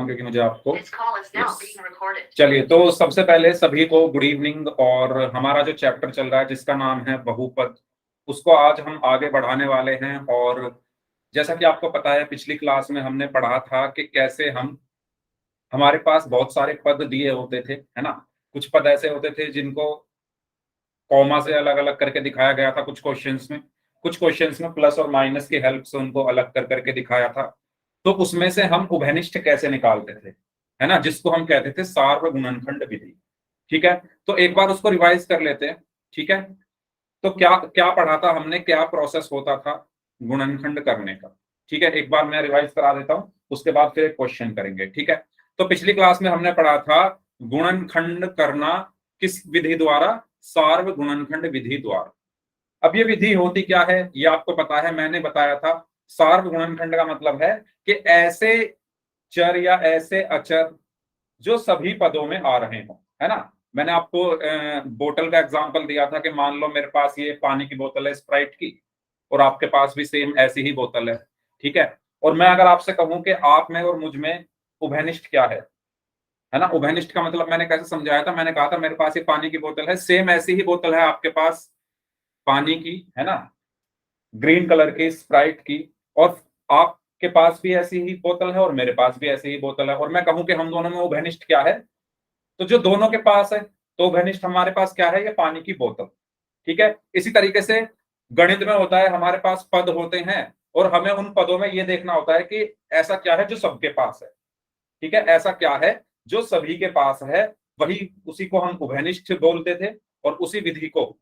क्योंकि मुझे आपको चलिए, तो सबसे पहले सभी को गुड इवनिंग। और हमारा जो चैप्टर चल रहा है जिसका नाम है बहुपद, उसको आज हम आगे बढ़ाने वाले हैं। और जैसा कि आपको पता है, पिछली क्लास में हमने पढ़ा था कि कैसे हमारे पास बहुत सारे पद दिए होते थे, है ना। कुछ पद ऐसे होते थे जिनको कॉमा से अलग अलग करके दिखाया गया था कुछ क्वेश्चंस में प्लस और माइनस की हेल्प से उनको अलग कर करके दिखाया था। तो उसमें से हम उभयनिष्ठ कैसे निकालते थे, है ना, जिसको हम कहते थे सार्वगुणनखंड विधि। ठीक है, तो एक बार उसको रिवाइज कर लेते हैं। ठीक है, तो क्या क्या पढ़ा था हमने, क्या प्रोसेस होता था गुणनखंड करने का। ठीक है, एक बार मैं रिवाइज करा देता हूं, उसके बाद फिर एक क्वेश्चन करेंगे। ठीक है, तो पिछली क्लास में हमने पढ़ा था गुणनखंड करना किस विधि द्वारा, सार्वगुणनखंड विधि द्वारा। अब ये विधि होती क्या है ये आपको पता है, मैंने बताया था। सार्वगुणनखंड का मतलब है कि ऐसे चर या ऐसे अचर जो सभी पदों में आ रहे हो, है ना। मैंने आपको बोतल का एग्जांपल दिया था कि मान लो मेरे पास ये पानी की बोतल है स्प्राइट की, और आपके पास भी सेम ऐसी ही बोतल है। ठीक है, और मैं अगर आपसे कहूं कि आप में और मुझ में उभयनिष्ठ क्या है ना। उभयनिष्ठ का मतलब मैंने कैसे समझाया था, मैंने कहा था मेरे पास ये पानी की बोतल है, सेम ऐसी ही बोतल है आपके पास पानी की, है ना, ग्रीन कलर की स्प्राइट की, और आपके पास भी ऐसी ही बोतल है और मेरे पास भी ऐसी ही बोतल है। और मैं कहूं कि हम दोनों में उभयनिष्ठ क्या है, तो जो दोनों के पास है, तो उभयनिष्ठ हमारे पास क्या है, ये पानी की बोतल। ठीक है, इसी तरीके से गणित में होता है, हमारे पास पद होते हैं और हमें उन पदों में ये देखना होता है कि ऐसा क्या है जो सबके पास है। ठीक है, ऐसा क्या है जो सभी के पास है, वही उसी को हम उभयनिष्ठ बोलते थे। और उसी विधि को,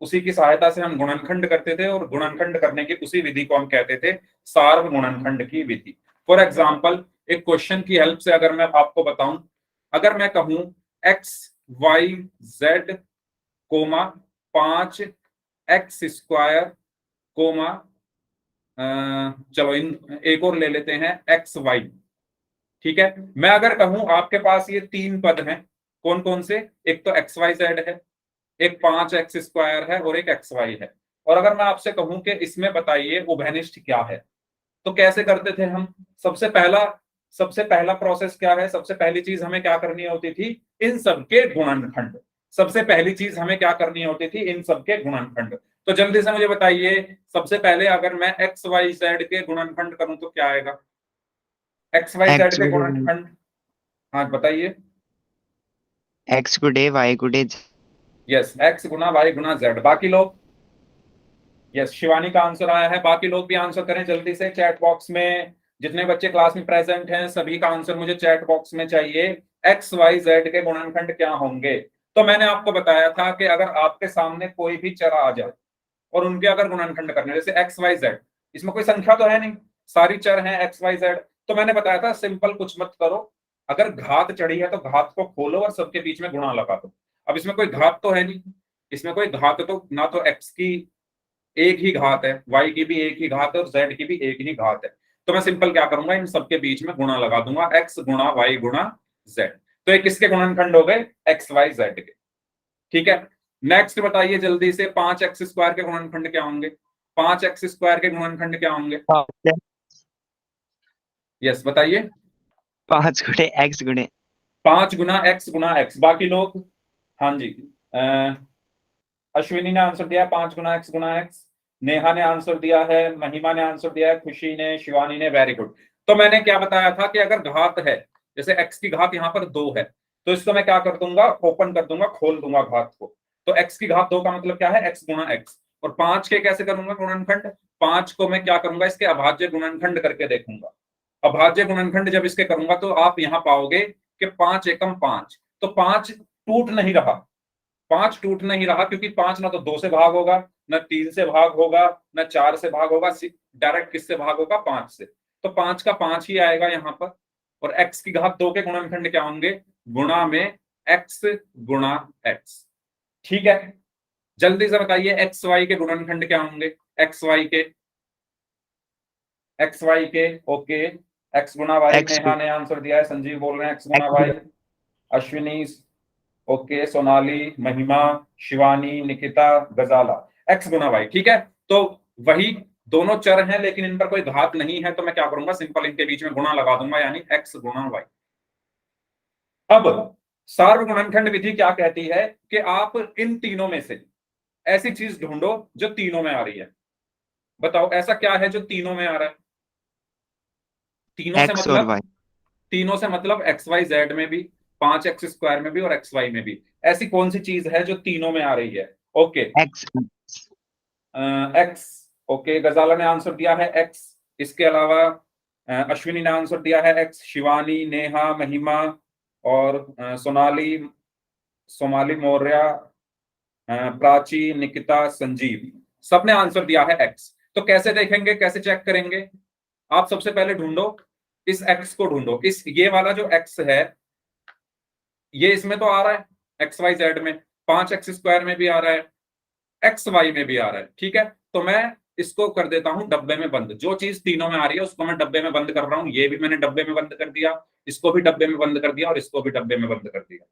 उसी की सहायता से हम गुणनखंड करते थे, और गुणनखंड करने की उसी विधि को हम कहते थे सार्वगुणनखंड की विधि। फॉर एग्जाम्पल, एक क्वेश्चन की हेल्प से अगर मैं आपको बताऊं, अगर मैं कहूं X Y Z comma 5x² comma, चलो इन एक और ले लेते हैं एक्स वाई। ठीक है, मैं अगर कहूं आपके पास ये तीन पद हैं, कौन कौन से, एक तो एक्स वाई जेड है, एक 5x² है, और एक एक्स वाई है। और अगर मैं आपसे कहूं कि इसमें बताइए उभयनिष्ठ क्या है, तो कैसे करते थे हम। सबसे पहला प्रोसेस क्या है, सबसे पहली चीज हमें क्या करनी होती थी, इन सबके गुणनखंड। सबसे पहली चीज हमें क्या करनी होती थी, इन सबके गुणनखंड। तो जल्दी से मुझे बताइए, सबसे पहले अगर मैं एक्स वाई जेड के गुणनखंड करूं तो क्या आएगा, एक्स वाई जेड के गुणनखंड। हाँ बताइए। एक्स गुडे वाई गुडे। यस, एक्स गुना वाई गुना जेड। बाकी लोग, यस, शिवानी का आंसर आया है। बाकी लोग भी आंसर करें जल्दी से चैट बॉक्स में। जितने बच्चे क्लास में प्रेजेंट हैं सभी का आंसर मुझे चैट बॉक्स में चाहिए। एक्स वाई जेड के गुणनखंड क्या होंगे। तो मैंने आपको बताया था कि अगर आपके सामने कोई भी चर आ जाए और उनके अगर गुणनखंड करने, जैसे एक्स वाई जेड, इसमें कोई संख्या तो है नहीं, सारी चर हैं एक्स वाई जेड। तो मैंने बताया था सिंपल कुछ मत करो, अगर घात चढ़ी है तो घात को खोलो और सबके बीच में गुणा लगा दो। अब इसमें कोई घात तो है नहीं, इसमें कोई घात तो ना, तो एक्स की एक ही घात है, वाई की भी एक ही घात है और जेड की भी एक ही घात है। तो मैं सिंपल क्या करूंगा, इन सबके बीच में गुणा लगा दूंगा, एक्स गुणा वाई गुणा जेड। तो ये किसके गुणनखंड हो गए, एक्स वाई जेड के। ठीक है, नेक्स्ट बताइए जल्दी से, 5x² के गुणनखंड क्या होंगे, 5x² के गुणनखंड क्या होंगे। यस बताइए। 5 गुणे एक्स गुणे 5 गुना एक्स। बाकी लोग, हाँ जी, अश्विनी ने आंसर दिया 5 गुना एक्स। नेहा ने आंसर दिया है, महिमा ने आंसर दिया है, खुशी ने, शिवानी ने, वेरी गुड। तो मैंने क्या बताया था कि अगर घात है, जैसे एक्स की घात यहाँ पर 2 है, तो इसको मैं क्या कर दूंगा, ओपन कर दूंगा, खोल दूंगा घात को। तो एक्स की घात 2 का मतलब क्या है, एक्स गुणा एक्स। और 5 के कैसे करूंगा गुणनखंड, 5 को मैं क्या करूंगा, इसके अभाज्य गुणनखंड करके देखूंगा। अभाज्य गुणनखंड जब इसके करूंगा तो आप यहां पाओगे कि 5 एकम 5, तो 5 टूट नहीं रहा, 5 टूट नहीं रहा, क्योंकि 5 ना तो 2 से भाग होगा, न 3 से भाग होगा, न 4 से भाग होगा, डायरेक्ट किससे भाग होगा, 5 से। तो 5 का 5 ही आएगा यहाँ पर। और x की घात 2 के गुणनखंड क्या होंगे, गुणा में x गुणा x। ठीक है, जल्दी से बताइए एक्स वाई के गुणनखंड क्या होंगे, एक्स वाई के, एक्स वाई के, ओके। एक्स गुणा वाई, एक्स नेहा ने आंसर दिया है, संजीव बोल रहे हैं एक्स गुणा वाई, अश्विनी, ओके, सोनाली, महिमा, शिवानी, निकिता, गजाला, एक्स गुना वाई। ठीक है, तो वही दोनों चर हैं लेकिन इन पर कोई घात नहीं है, तो मैं क्या करूंगा, सिंपल इनके बीच में गुणा लगा दूंगा, यानी x गुणा y। अब सार्वगुणनखंड विधि क्या कहती है कि आप इन तीनों में से ऐसी चीज ढूंढो जो तीनों में आ रही है। बताओ ऐसा क्या है जो तीनों में आ रहा है? तीनों से एक्स और मतलब, वाई। तीनों से मतलब एक्स वाई जेड में भी, 5x² में भी और एक्स वाई में भी। ऐसी कौन सी चीज है जो तीनों में आ रही है? Okay, x. एक्स। ओके, गजाला ने आंसर दिया है एक्स। इसके अलावा अश्विनी ने आंसर दिया है एक्स, शिवानी, नेहा, महिमा और सोनाली, सोमाली मौर्य, प्राची, निकिता, संजीव, सबने आंसर दिया है एक्स। तो कैसे देखेंगे, कैसे चेक करेंगे? आप सबसे पहले ढूंढो, इस एक्स को ढूंढो, इस ये वाला जो एक्स है ये इसमें तो आ रहा है, एक्स वाई जेड में, 5x² में भी आ रहा है, एक्स वाई में भी आ रहा है। ठीक है, तो मैं इसको कर देता हूं डब्बे में बंद। जो चीज तीनों में आ रही है उसको मैं डब्बे में बंद कर रहा हूं। ये भी मैंने डब्बे में बंद कर दिया, इसको भी डब्बे में बंद कर दिया और इसको भी डब्बे में बंद कर दिया।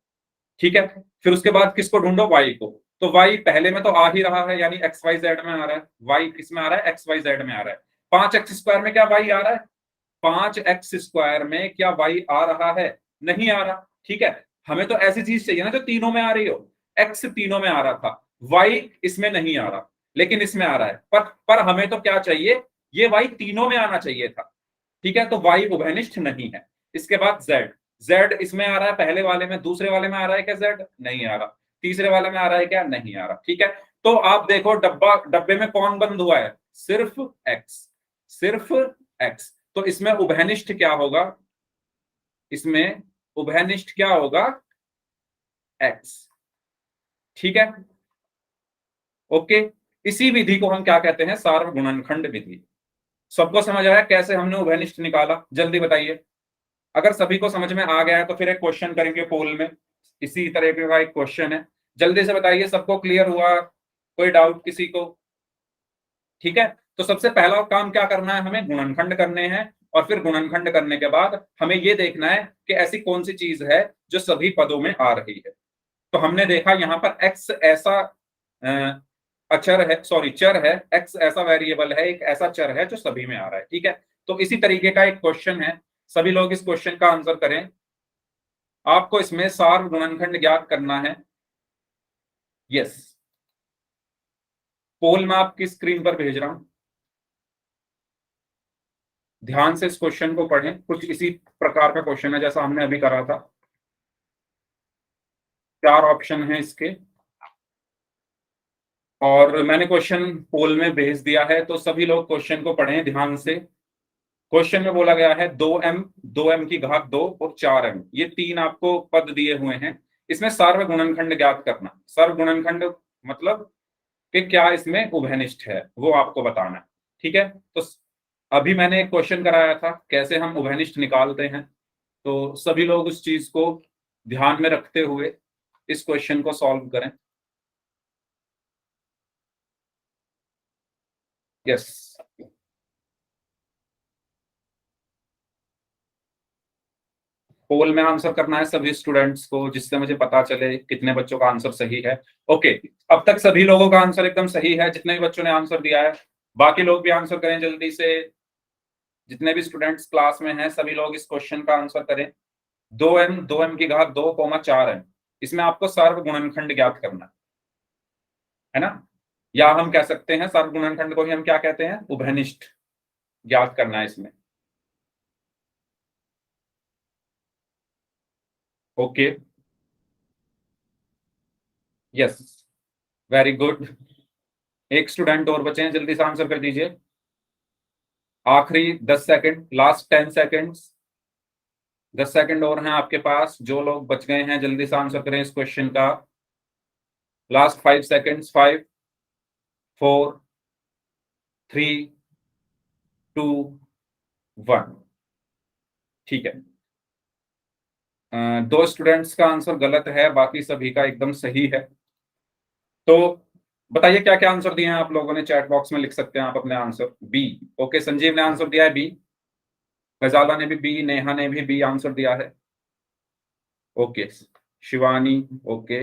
ठीक है, फिर उसके बाद किसको ढूंढो, वाई को। तो वाई पहले में तो आ ही रहा है, यानी एक्स वाई जेड में आ रहा है। वाई किस में आ रहा है? एक्स वाई जेड में आ रहा है। 5x² में क्या वाई आ रहा है? 5x² में क्या वाई आ रहा है? नहीं आ रहा। ठीक है, हमें तो ऐसी चीज चाहिए ना जो तीनों में आ रही हो। एक्स तीनों में आ रहा था, वाई इसमें नहीं आ रहा, लेकिन इसमें आ रहा है। पर हमें तो क्या चाहिए, ये वाई तीनों में आना चाहिए था। ठीक है, तो वाई उभयनिष्ठ नहीं है। इसके बाद जेड, जेड इसमें आ रहा है, पहले वाले में, दूसरे वाले में आ रहा है क्या जेड? नहीं आ रहा। तीसरे वाले में आ रहा है क्या? नहीं आ रहा। ठीक है, तो आप देखो डब्बे में कौन बंद हुआ है? सिर्फ एक्स, सिर्फ एक्स। तो इसमें उभयनिष्ठ क्या होगा? इसमें उभयनिष्ठ क्या होगा? एक्स। ठीक है, ओके। इसी विधि को हम क्या कहते हैं? सार्वगुणनखंड विधि। सबको समझ आया कैसे हमने उभयनिष्ठ निकाला? जल्दी बताइए। अगर सभी को समझ में आ गया है तो फिर एक क्वेश्चन करेंगे पोल में, इसी तरह का एक क्वेश्चन है। जल्दी से बताइए, सबको क्लियर हुआ? कोई डाउट किसी को? ठीक है, तो सबसे पहला काम क्या करना है, हमें गुणनखंड करने हैं। और फिर गुणनखंड करने के बाद हमें यह देखना है कि ऐसी कौन सी चीज है जो सभी पदों में आ रही है। तो हमने देखा यहां पर x ऐसा अचर है, सॉरी चर है, x ऐसा वेरिएबल है, एक ऐसा चर है जो सभी में आ रहा है। ठीक है, तो इसी तरीके का एक क्वेश्चन है, सभी लोग इस क्वेश्चन का आंसर करें। आपको इसमें सार्वगुणनखंड ज्ञात करना है। यस, पोल मैं आपकी स्क्रीन पर भेज रहा हूं, ध्यान से इस क्वेश्चन को पढ़ें। कुछ इसी प्रकार का क्वेश्चन है जैसा हमने अभी करा था। 4 ऑप्शन है इसके, और मैंने क्वेश्चन पोल में भेज दिया है, तो सभी लोग क्वेश्चन को पढ़ें ध्यान से। क्वेश्चन में बोला गया है 2m, 2m की घात 2 और 4m, ये 3 आपको पद दिए हुए हैं। इसमें सार्वगुणनखंड ज्ञात करना। सार्वगुणनखंड मतलब कि क्या इसमें उभयनिष्ठ है, वो आपको बताना है। ठीक है, तो अभी मैंने एक क्वेश्चन कराया था कैसे हम उभयनिष्ठ निकालते हैं, तो सभी लोग उस चीज को ध्यान में रखते हुए इस क्वेश्चन को सॉल्व करें। यस, पोल में आंसर करना है सभी स्टूडेंट्स को, जिससे मुझे पता चले कितने बच्चों का आंसर सही है। ओके, अब तक सभी लोगों का आंसर एकदम सही है, जितने भी बच्चों ने आंसर दिया है। बाकी लोग भी आंसर करें जल्दी से, जितने भी स्टूडेंट्स क्लास में हैं सभी लोग इस क्वेश्चन का आंसर करें। 2m, 2m की घात 2, 4m, इसमें आपको सार्वगुणनखंड ज्ञात करना है ना। या हम कह सकते हैं सार्वगुणनखंड को ही हम क्या कहते हैं? उभयनिष्ठ ज्ञात करना है इसमें। Okay, yes, very good. एक स्टूडेंट और बचे हैं, जल्दी से आंसर कर दीजिए। आखिरी 10 सेकंड, लास्ट 10 सेकंड्स, 10 सेकंड और हैं आपके पास। जो लोग बच गए हैं जल्दी से आंसर करें इस क्वेश्चन का। Last 5 seconds, 5, 4, 3, 2, 1। ठीक है, 2 स्टूडेंट्स का आंसर गलत है, बाकी सभी का एकदम सही है। तो बताइए क्या क्या आंसर दिए हैं आप लोगों ने, चैट बॉक्स में लिख सकते हैं आप अपने आंसर। बी, ओके, संजीव ने आंसर दिया है बी, गजाला ने भी बी, नेहा ने भी बी आंसर दिया है। ओके, शिवानी, ओके,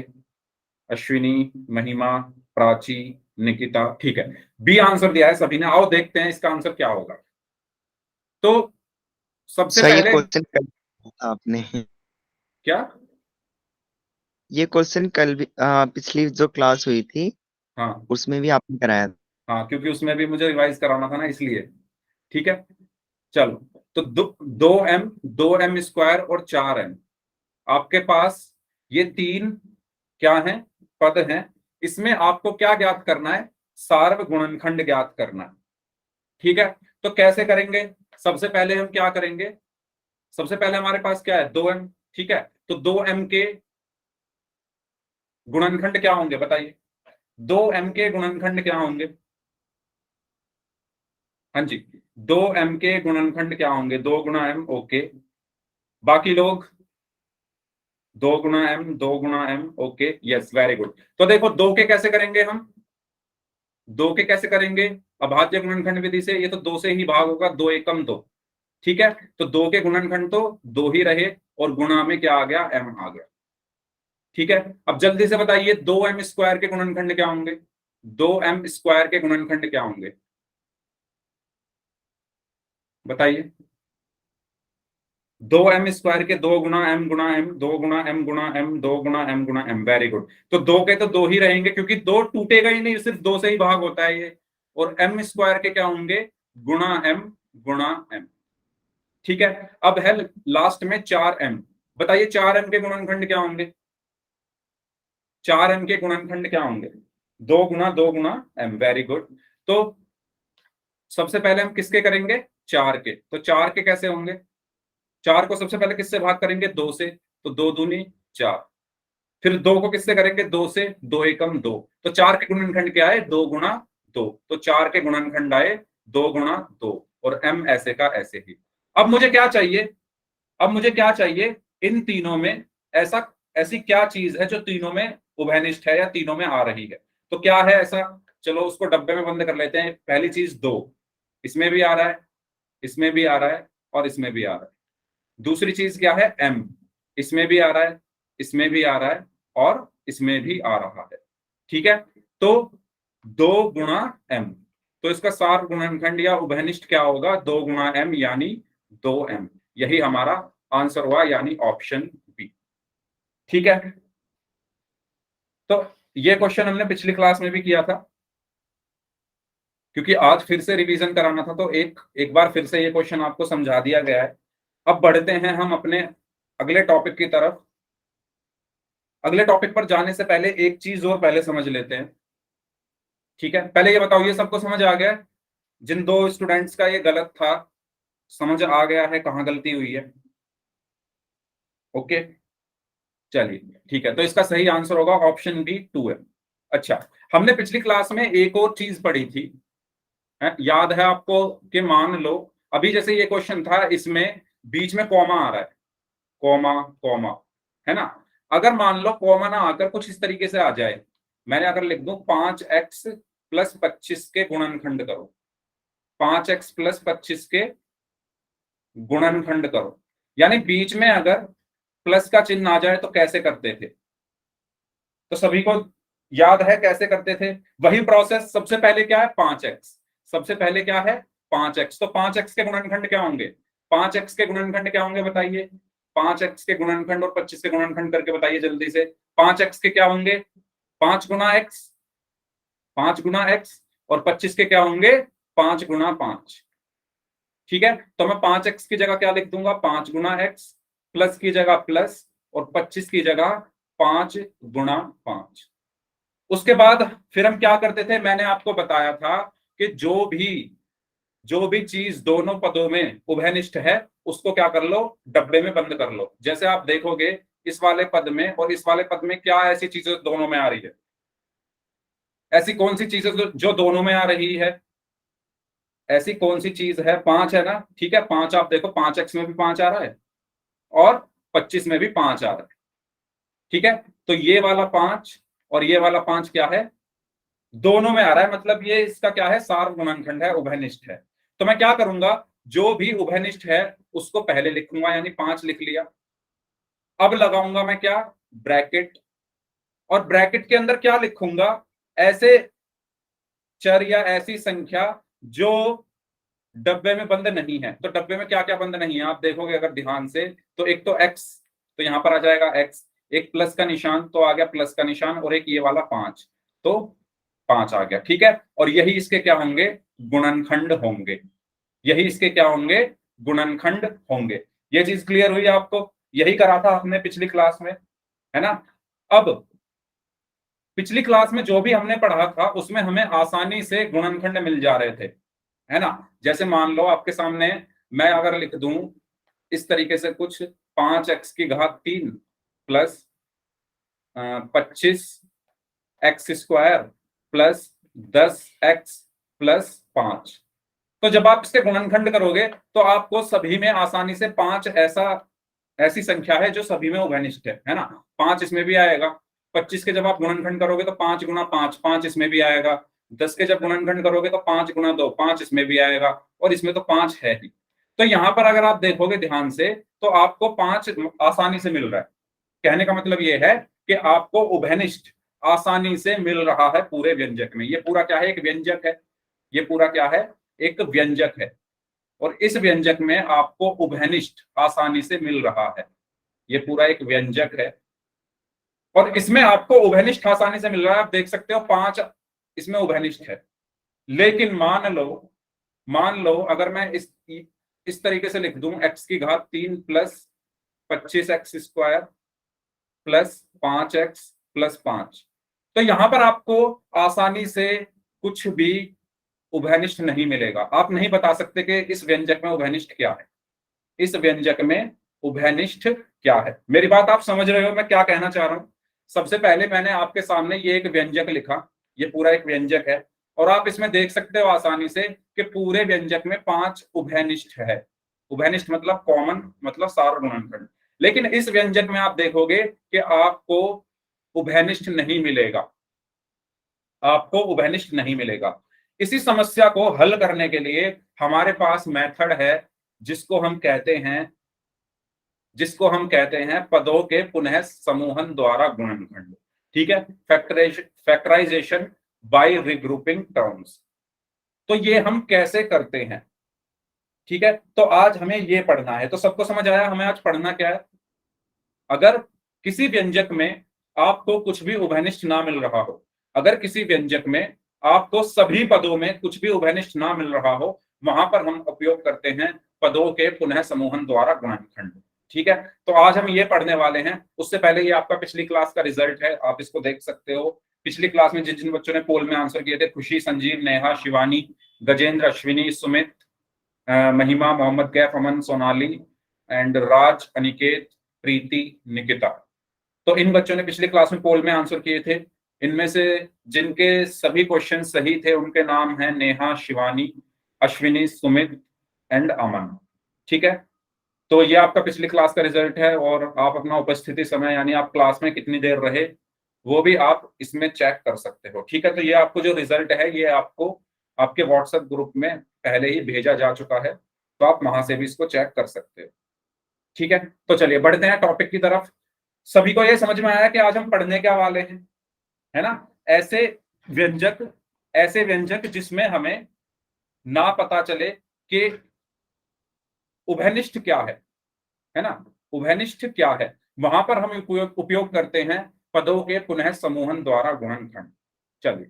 अश्विनी, महिमा, प्राची, निकिता, ठीक है, बी आंसर दिया है सभी ने। आओ देखते हैं इसका आंसर क्या होगा। तो सबसे सर ये पहले क्वेश्चन कल था आपने, क्या, ये क्वेश्चन कल भी पिछली जो क्लास हुई थी हाँ उसमें भी आपने कराया था। हाँ, क्योंकि उसमें भी मुझे रिवाइज कराना था ना, इसलिए। ठीक है, चलो। तो दो एम स्क्वायर और 4m, आपके पास ये तीन क्या है, पद हैं। इसमें आपको क्या ज्ञात करना है, सार्व गुणनखंड ज्ञात करना है। ठीक है, तो कैसे करेंगे, सबसे पहले हम क्या करेंगे, सबसे पहले हमारे पास क्या है, 2m। ठीक है, तो 2m के गुणनखंड क्या होंगे बताइए, 2m के गुणनखंड क्या होंगे, हाँ जी, 2m के गुणनखंड क्या होंगे, 2 गुणा m, ओके। बाकी लोग 2 गुणा m, 2 गुणा m, okay, yes, very good. तो देखो दो के कैसे करेंगे हम, दो के कैसे करेंगे, अभाज्य गुणनखंड विधि से, ये तो दो से ही भाग होगा, 2 एकम 2। ठीक है, तो दो के गुणनखंड तो दो ही रहे, और गुणा में क्या आ गया, m आ गया। ठीक है, अब जल्दी से बताइए 2m² के गुणनखंड क्या होंगे, 2m² के गुणनखंड क्या होंगे, बताइए। 2m² के 2 गुणा m, 2 गुणा m, 2 गुणा m, वेरी गुड। तो दो के तो दो ही रहेंगे, क्योंकि दो टूटेगा ही नहीं, सिर्फ दो से ही भाग होता है ये। और m² के क्या होंगे, गुणा m। ठीक है, अब है लास्ट में 4m। बताइए 4m के गुणनखंड क्या होंगे, 4m के गुणनखंड क्या होंगे, 2 गुणा m, वेरी गुड। तो सबसे पहले हम किसके करेंगे, 4 के। तो 4 के कैसे होंगे, 4 को सबसे पहले किससे भाग करेंगे, 2 से, तो 2 दूनी 4। फिर 2 को किससे करेंगे, 2 से, 2 एकम 2। तो 4 के गुणनखंड क्या है, 2 गुणा 2। तो 4 के गुणनखंड आए 2 गुणा 2, और m ऐसे का ऐसे ही। अब मुझे क्या चाहिए, अब मुझे क्या चाहिए, इन तीनों में ऐसा ऐसी क्या चीज है जो तीनों में उभयनिष्ठ है या तीनों में आ रही है। तो क्या है ऐसा, चलो उसको डब्बे में बंद कर लेते हैं। पहली चीज 2, इसमें भी आ रहा है, इसमें भी आ रहा है, और इसमें भी आ रहा है। दूसरी चीज क्या है, m, इसमें भी आ रहा है, इसमें भी आ रहा है, और इसमें भी आ रहा है। ठीक है, तो 2 गुणा m, तो इसका सार गुणनखंड या उभयनिष्ठ क्या होगा, 2 गुणा m, यानी 2m। यही हमारा आंसर हुआ, यानी ऑप्शन बी। ठीक है, तो ये क्वेश्चन हमने पिछली क्लास में भी किया था, क्योंकि आज फिर से रिवीजन कराना था, तो एक एक बार फिर से ये क्वेश्चन आपको समझा दिया गया है। अब बढ़ते हैं हम अपने अगले टॉपिक की तरफ। अगले टॉपिक पर जाने से पहले एक चीज और पहले समझ लेते हैं। ठीक है, पहले ये बताओ, ये सबको समझ आ गया है? जिन दो स्टूडेंट्स का ये गलत था, समझ आ गया है कहाँ गलती हुई है? ओके, चलिए ठीक है, तो इसका सही आंसर होगा ऑप्शन बी, 2m। अच्छा, हमने पिछली क्लास में एक और चीज पढ़ी थी, याद है आपको, कि मान लो अभी जैसे ये क्वेश्चन था, इसमें बीच में कॉमा आ रहा है, कॉमा कॉमा, है ना। अगर मान लो कॉमा ना आकर कुछ इस तरीके से आ जाए, मैंने अगर लिख दूं 5x + 25 के गुणनखंड करो, 5x + 25 के गुणनखंड करो, यानी बीच में अगर प्लस का चिन्ह आ जाए तो कैसे करते थे, तो सभी को याद है कैसे करते थे? वही प्रोसेस, सबसे पहले क्या है, 5x, सबसे पहले क्या है, 5x। तो 5x के गुणनखंड क्या होंगे, 5x के गुणनखंड क्या होंगे बताइए, 5x के गुणनखंड और 25 के गुणनखंड करके बताइए जल्दी से। 5x के क्या होंगे, 5 गुना x, 5 गुना x, और 25 के क्या होंगे, 5 गुना 5। ठीक है, तो मैं 5x की जगह क्या लिख दूंगा, 5 गुना x, प्लस की जगह प्लस, और 25 की जगह 5 गुना 5। उसके बाद फिर हम क्या करते थे, मैंने आपको बताया था कि जो भी चीज दोनों पदों में उभयनिष्ठ है, उसको क्या कर लो, डब्बे में बंद कर लो। जैसे आप देखोगे इस वाले पद में और इस वाले पद में क्या ऐसी चीजें दोनों में आ रही है, ऐसी कौन सी चीजें जो दोनों में आ रही है, ऐसी कौन सी चीज है, 5 है ना। ठीक है, 5 आप देखो, 5x में भी 5 आ रहा है, और 25 में भी 5 आ रहा है। ठीक है, तो ये वाला 5 और ये वाला 5 क्या है, दोनों में आ रहा है, मतलब ये इसका क्या है, सार्वगुणनखंड है, उभयनिष्ठ है। तो मैं क्या करूंगा, जो भी उभयनिष्ठ है उसको पहले लिखूंगा, यानी 5 लिख लिया। अब लगाऊंगा मैं क्या, ब्रैकेट, और ब्रैकेट के अंदर क्या लिखूंगा, ऐसे चर या ऐसी संख्या जो डब्बे में बंद नहीं है। तो डब्बे में क्या क्या बंद नहीं है आप देखोगे अगर ध्यान से, तो एक तो x, तो यहां पर आ जाएगा x, एक प्लस का निशान तो आ गया प्लस का निशान, और एक ये वाला 5, तो 5 आ गया। ठीक है, और यही इसके क्या होंगे, गुणनखंड होंगे। यही इसके क्या होंगे, गुणनखंड होंगे। ये चीज क्लियर हुई आपको? यही करा था आपने पिछली क्लास में, है ना। अब पिछली क्लास में जो भी हमने पढ़ा था उसमें हमें आसानी से गुणनखंड मिल जा रहे थे, है ना। जैसे मान लो आपके सामने मैं अगर लिख दूं इस तरीके से कुछ, 5x³ plus 25x² plus 10x plus 5। तो जब आप इसके गुणनखंड करोगे तो आपको सभी में आसानी से 5 ऐसी संख्या है जो सभी में उभयनिष्ठ है ना। 5 इसमें भी आएगा। 25 के जब आप गुणनखंड करोगे तो 5 गुना 5, 5 इसमें भी आएगा। 10 के जब गुणनखंड करोगे तो 5 गुना 2, 5 इसमें भी आएगा, और इसमें तो 5 है ही। तो यहां पर अगर आप देखोगे ध्यान से तो आपको 5 आसानी से मिल रहा है। कहने का मतलब ये है कि आपको उभयनिष्ठ आसानी से मिल रहा है पूरे व्यंजक में। ये पूरा क्या है, एक व्यंजक है। ये पूरा क्या है, एक व्यंजक है, और इस व्यंजक में आपको उभयनिष्ठ आसानी से मिल रहा है। ये पूरा एक व्यंजक है और इसमें आपको उभयनिष्ठ आसानी से मिल रहा है। आप देख सकते हो 5 इसमें उभयनिष्ठ है। लेकिन मान लो अगर मैं इस तरीके से लिख दूं, x³ plus 25x² plus 5x plus 5, तो यहां पर आपको आसानी से कुछ भी उभयनिष्ठ नहीं मिलेगा। आप नहीं बता सकते कि इस व्यंजक में उभयनिष्ठ क्या है, इस व्यंजक में उभयनिष्ठ क्या है। मेरी बात आप समझ रहे हो मैं क्या कहना चाह रहा हूं? सबसे पहले मैंने आपके सामने ये एक व्यंजक लिखा, ये पूरा एक व्यंजक है, और आप इसमें देख सकते हो आसानी से कि पूरे व्यंजक में 5 उभयनिष्ठ है। उभयनिष्ठ मतलब कॉमन, मतलब सार्वगुणनखंड। लेकिन इस व्यंजक में आप देखोगे कि आपको उभयनिष्ठ नहीं मिलेगा, आपको उभयनिष्ठ नहीं मिलेगा। इसी समस्या को हल करने के लिए हमारे पास मेथड है जिसको हम कहते हैं पदों के पुनः समूहन द्वारा गुणनखंड। ठीक है, फैक्टराइजेशन बाय रिग्रुपिंग टर्म्स। तो ये हम कैसे करते हैं, ठीक है, तो आज हमें ये पढ़ना है। तो सबको समझ आया हमें आज पढ़ना क्या है? अगर किसी व्यंजक में आपको कुछ भी उभयनिष्ठ ना मिल रहा हो, अगर किसी व्यंजक में आपको सभी पदों में कुछ भी उभयनिष्ठ ना मिल रहा हो, वहां पर हम उपयोग करते हैं पदों के पुनः समूहन द्वारा गुणनखंड। ठीक है, तो आज हम ये पढ़ने वाले हैं। उससे पहले ये आपका पिछली क्लास का रिजल्ट है, आप इसको देख सकते हो। पिछली क्लास में जिन जिन बच्चों ने पोल में आंसर किए थे, खुशी, संजीव, नेहा, शिवानी, गजेंद्र, अश्विनी, सुमित, महिमा, मोहम्मद कैफ, अमन, सोनाली एंड राज, अनिकेत, प्रीति, निकिता। तो इन बच्चों ने पिछली क्लास में पोल में आंसर किए थे। इनमें से जिनके सभी क्वेश्चन सही थे उनके नाम हैं नेहा, शिवानी, अश्विनी, सुमित एंड अमन। ठीक है, तो ये आपका पिछली क्लास का रिजल्ट है, और आप अपना उपस्थिति समय यानी आप क्लास में कितनी देर रहे वो भी आप इसमें चेक कर सकते हो। ठीक है, तो ये आपको जो रिजल्ट है ये आपको आपके व्हाट्सएप ग्रुप में पहले ही भेजा जा चुका है, तो आप वहां से भी इसको चेक कर सकते हो। ठीक है, तो चलिए बढ़ते हैं टॉपिक की तरफ। सभी को ये समझ में आया कि आज हम पढ़ने क्या वाले हैं, है ना। ऐसे व्यंजक जिसमें हमें ना पता चले कि उभयनिष्ठ क्या है ना, उभयनिष्ठ क्या है, वहां पर हम उपयोग करते हैं पदों के पुनः समूहन द्वारा गुणनखंड। चलिए,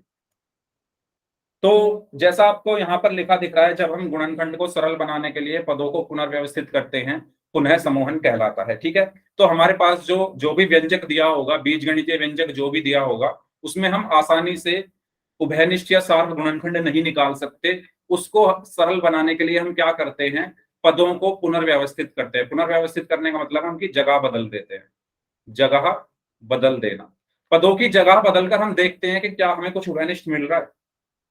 तो जैसा आपको यहाँ पर लिखा दिख रहा है, जब हम गुणनखंड को सरल बनाने के लिए पदों को पुनर्व्यवस्थित करते हैं, पुनः समूहन कहलाता है। ठीक है, तो हमारे पास जो भी व्यंजक दिया होगा, बीजगणितीय व्यंजक जो भी दिया होगा, उसमें हम आसानी से उभयनिष्ठ या सार्व गुणनखंड नहीं निकाल सकते। उसको सरल बनाने के लिए हम क्या करते हैं, पदों को पुनर्व्यवस्थित करते हैं। पुनर्व्यवस्थित करने का मतलब उनकी जगह बदल देते हैं, जगह बदल देना। पदों की जगह बदलकर हम देखते हैं कि क्या हमें कुछ उभयनिष्ठ मिल रहा है।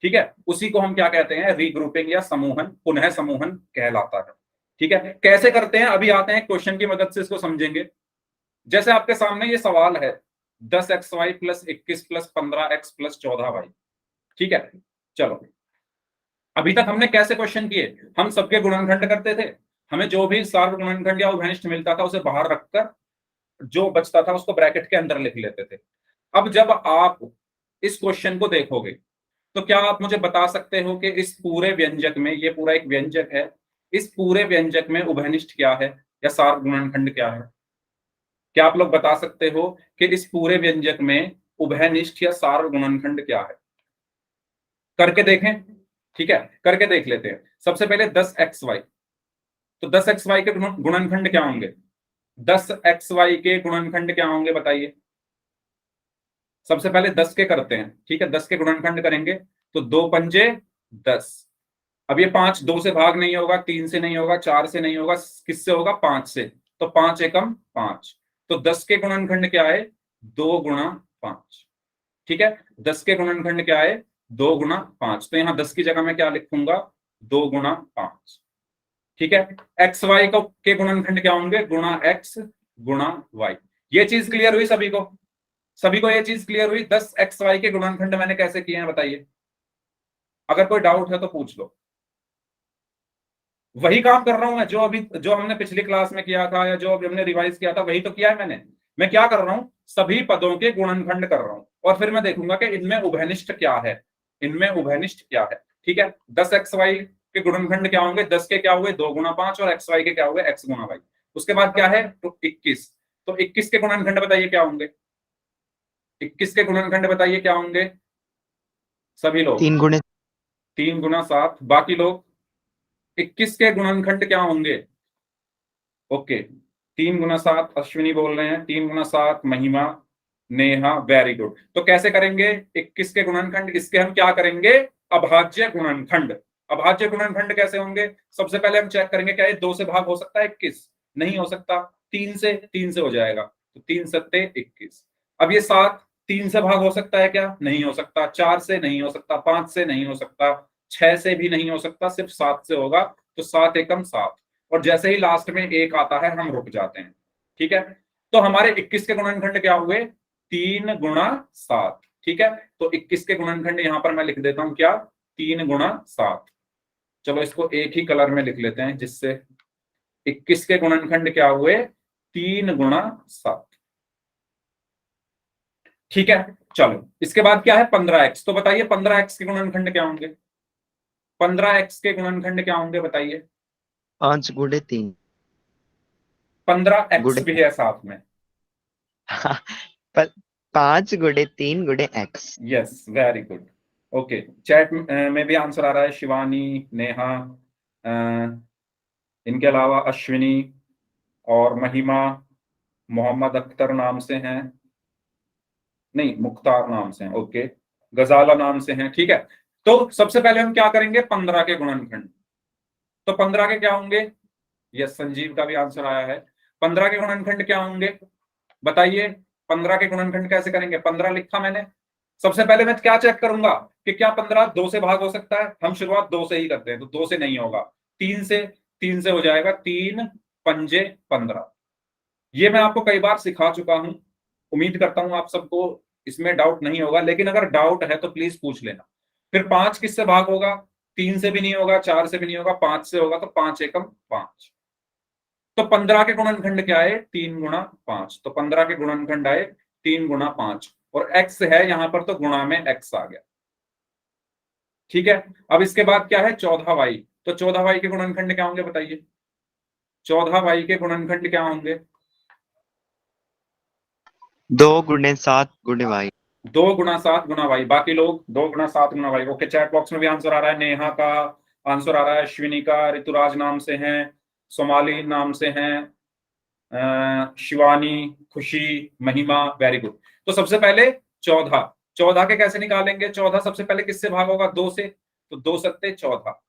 ठीक है, उसी को हम क्या कहते हैं, रीग्रुपिंग या समूहन, पुनः समूहन कहलाता है। ठीक है, कैसे करते हैं अभी आते हैं क्वेश्चन की मदद से इसको समझेंगे। जैसे आपके सामने ये सवाल है 10xy plus 21 plus 15x plus 14y। ठीक है, चलो अभी तक हमने कैसे क्वेश्चन किए, हम सबके गुणनखंड करते थे। हमें जो भी सार्व गुणनखंड या उभयनिष्ठ मिलता था उसे बाहर रखकर जो बचता था उसको ब्रैकेट के अंदर लिख लेते थे। अब जब आप इस क्वेश्चन को देखोगे तो क्या आप मुझे बता सकते हो कि इस पूरे व्यंजक में, ये पूरा एक व्यंजक है, इस पूरे व्यंजक में उभयनिष्ठ क्या है या सार्व गुणनखंड क्या है? क्या आप लोग बता सकते हो कि इस पूरे व्यंजक में उभयनिष्ठ या सार्व गुणनखंड क्या है? करके देखें, ठीक है, करके देख लेते हैं। सबसे पहले 10xy, तो 10xy के गुणनखंड क्या होंगे? 10xy के गुणनखंड क्या होंगे बताइए? सबसे पहले 10 के करते हैं, ठीक है, 10 के गुणनखंड करेंगे तो 2 पंजे 10। अब ये 5 2 से भाग नहीं होगा, 3 से नहीं होगा, 4 से नहीं होगा, किससे होगा? 5 से। तो 5 एकम 5। तो 10 के गुणनखंड क्या है? 2 गुणा 5। ठीक है, 10 के गुणनखंड क्या है? 2 गुणा 5। तो यहां 10 की जगह मैं क्या लिखूंगा? 2 गुणा 5। ठीक है, एक्स वाई को के गुणनखंड क्या होंगे? गुणा एक्स गुणा वाई। ये चीज क्लियर हुई सभी को? सभी को ये चीज क्लियर हुई? 10xy के गुणनखंड मैंने कैसे किए हैं बताइए? अगर कोई डाउट है तो पूछ लो। वही काम कर रहा हूं मैं, जो हमने पिछली क्लास में किया था या जो अभी हमने रिवाइज किया था, वही तो किया है मैंने। मैं क्या कर रहा हूं? सभी पदों के गुणनखंड कर रहा हूं और फिर मैं देखूंगा कि इनमें उभयनिष्ठ क्या है, इनमें उभयनिष्ठ क्या है। ठीक है, 10xy के गुणनखंड क्या होंगे? 10 के क्या हुए? 2 गुणा 5, और xy के क्या हुए? x गुणा y। उसके बाद क्या है? तो 21। तो 21 के गुणनखंड बताइए क्या होंगे? 21 के गुणनखंड बताइए क्या होंगे सभी लोग? 3 गुणे 3 गुना 7। बाकी लोग 21 के गुणनखंड क्या होंगे? ओके, 3 गुना 7 अश्विनी बोल रहे हैं, 3 गुना 7 महिमा, नेहा, वेरी गुड। तो कैसे करेंगे 21 के गुणनखंड? इसके हम क्या करेंगे? अभाज्य गुणनखंड। अभाज्य गुणनखंड कैसे होंगे? सबसे पहले हम चेक करेंगे क्या ये 2 से भाग हो सकता है 21? नहीं हो सकता। 3 से हो जाएगा, तो 3 सत्ते 21। अब ये 7 3 से भाग हो सकता है क्या? नहीं हो सकता। 4 से नहीं हो सकता, 5 से नहीं हो सकता, 6 से भी नहीं हो सकता, सिर्फ 7 से होगा। तो 7 एकम 7। और जैसे ही लास्ट में 1 आता है हम रुक जाते हैं। ठीक है, तो हमारे 21 के गुणनखंड क्या हुए? 3 गुणा 7। ठीक है, तो 21 के गुणनखंड यहां पर मैं लिख देता हूं क्या? 3 गुणा 7। चलो इसको एक ही कलर में लिख लेते हैं, जिससे 21 के गुणनखंड क्या हुए? 3 गुणा 7। ठीक है, चलो इसके बाद क्या है? 15x। तो बताइए 15x के गुणनखंड क्या होंगे? 15x के गुणनखंड क्या होंगे बताइए? 5 गुणे 3 15x गुणे भी है साथ में। 5 गुणे 3 गुणे x। Yes, very good. Okay, chat में भी आंसर आ रहा है, शिवानी, नेहा, इनके अलावा अश्विनी और महिमा, मोहम्मद अख्तर नाम से हैं, नहीं मुख्तार नाम से हैं, ओके, गजाला नाम से हैं। ठीक है, तो सबसे पहले हम क्या करेंगे? 15 के गुणनखंड। तो 15 के क्या होंगे? यस, संजीव का भी आंसर आया है। 15 के गुणनखंड क्या होंगे बताइए? 15 के गुणनखंड कैसे करेंगे? 15 लिखा मैंने। सबसे पहले मैं क्या चेक करूंगा कि क्या 15 2 से भाग हो सकता है? हम शुरुआत 2 से ही करते हैं, तो 2 से नहीं होगा। 3 से हो जाएगा, 3 पंजे 15। ये मैं आपको कई बार सिखा चुका हूं, उम्मीद करता हूं आप सबको इसमें डाउट नहीं होगा, लेकिन अगर डाउट है तो प्लीज पूछ लेना। फिर 5 किससे भाग होगा? 3 से भी नहीं होगा, 4 से भी नहीं होगा, 5 से होगा। तो 5 एकम 5। तो 15 के गुणनखंड क्या है? 3 गुणा 5। तो 15 के गुणनखंड आए 3 गुणा 5, और x है यहां पर, तो गुणा में x आ गया। ठीक है, अब इसके बाद क्या है? 14y। तो 14y के गुणनखंड क्या होंगे बताइए? 14y के गुणनखंड क्या होंगे? 2 गुणे 7 गुणे y। 2 गुना 7 गुना y। बाकी लोग 2 गुना 7 गुना y। ओके, चैट बॉक्स में भी आंसर आ रहा है, नेहा का आंसर आ रहा है, अश्विनी का, ऋतुराज नाम से हैं, सोमाली नाम से हैं, शिवानी, खुशी, महिमा, वेरी गुड। तो सबसे पहले 14। 14 के कैसे निकालेंगे? 14 सबसे पहले किससे भाग होगा? 2 से। तो 2 सत्ते 14।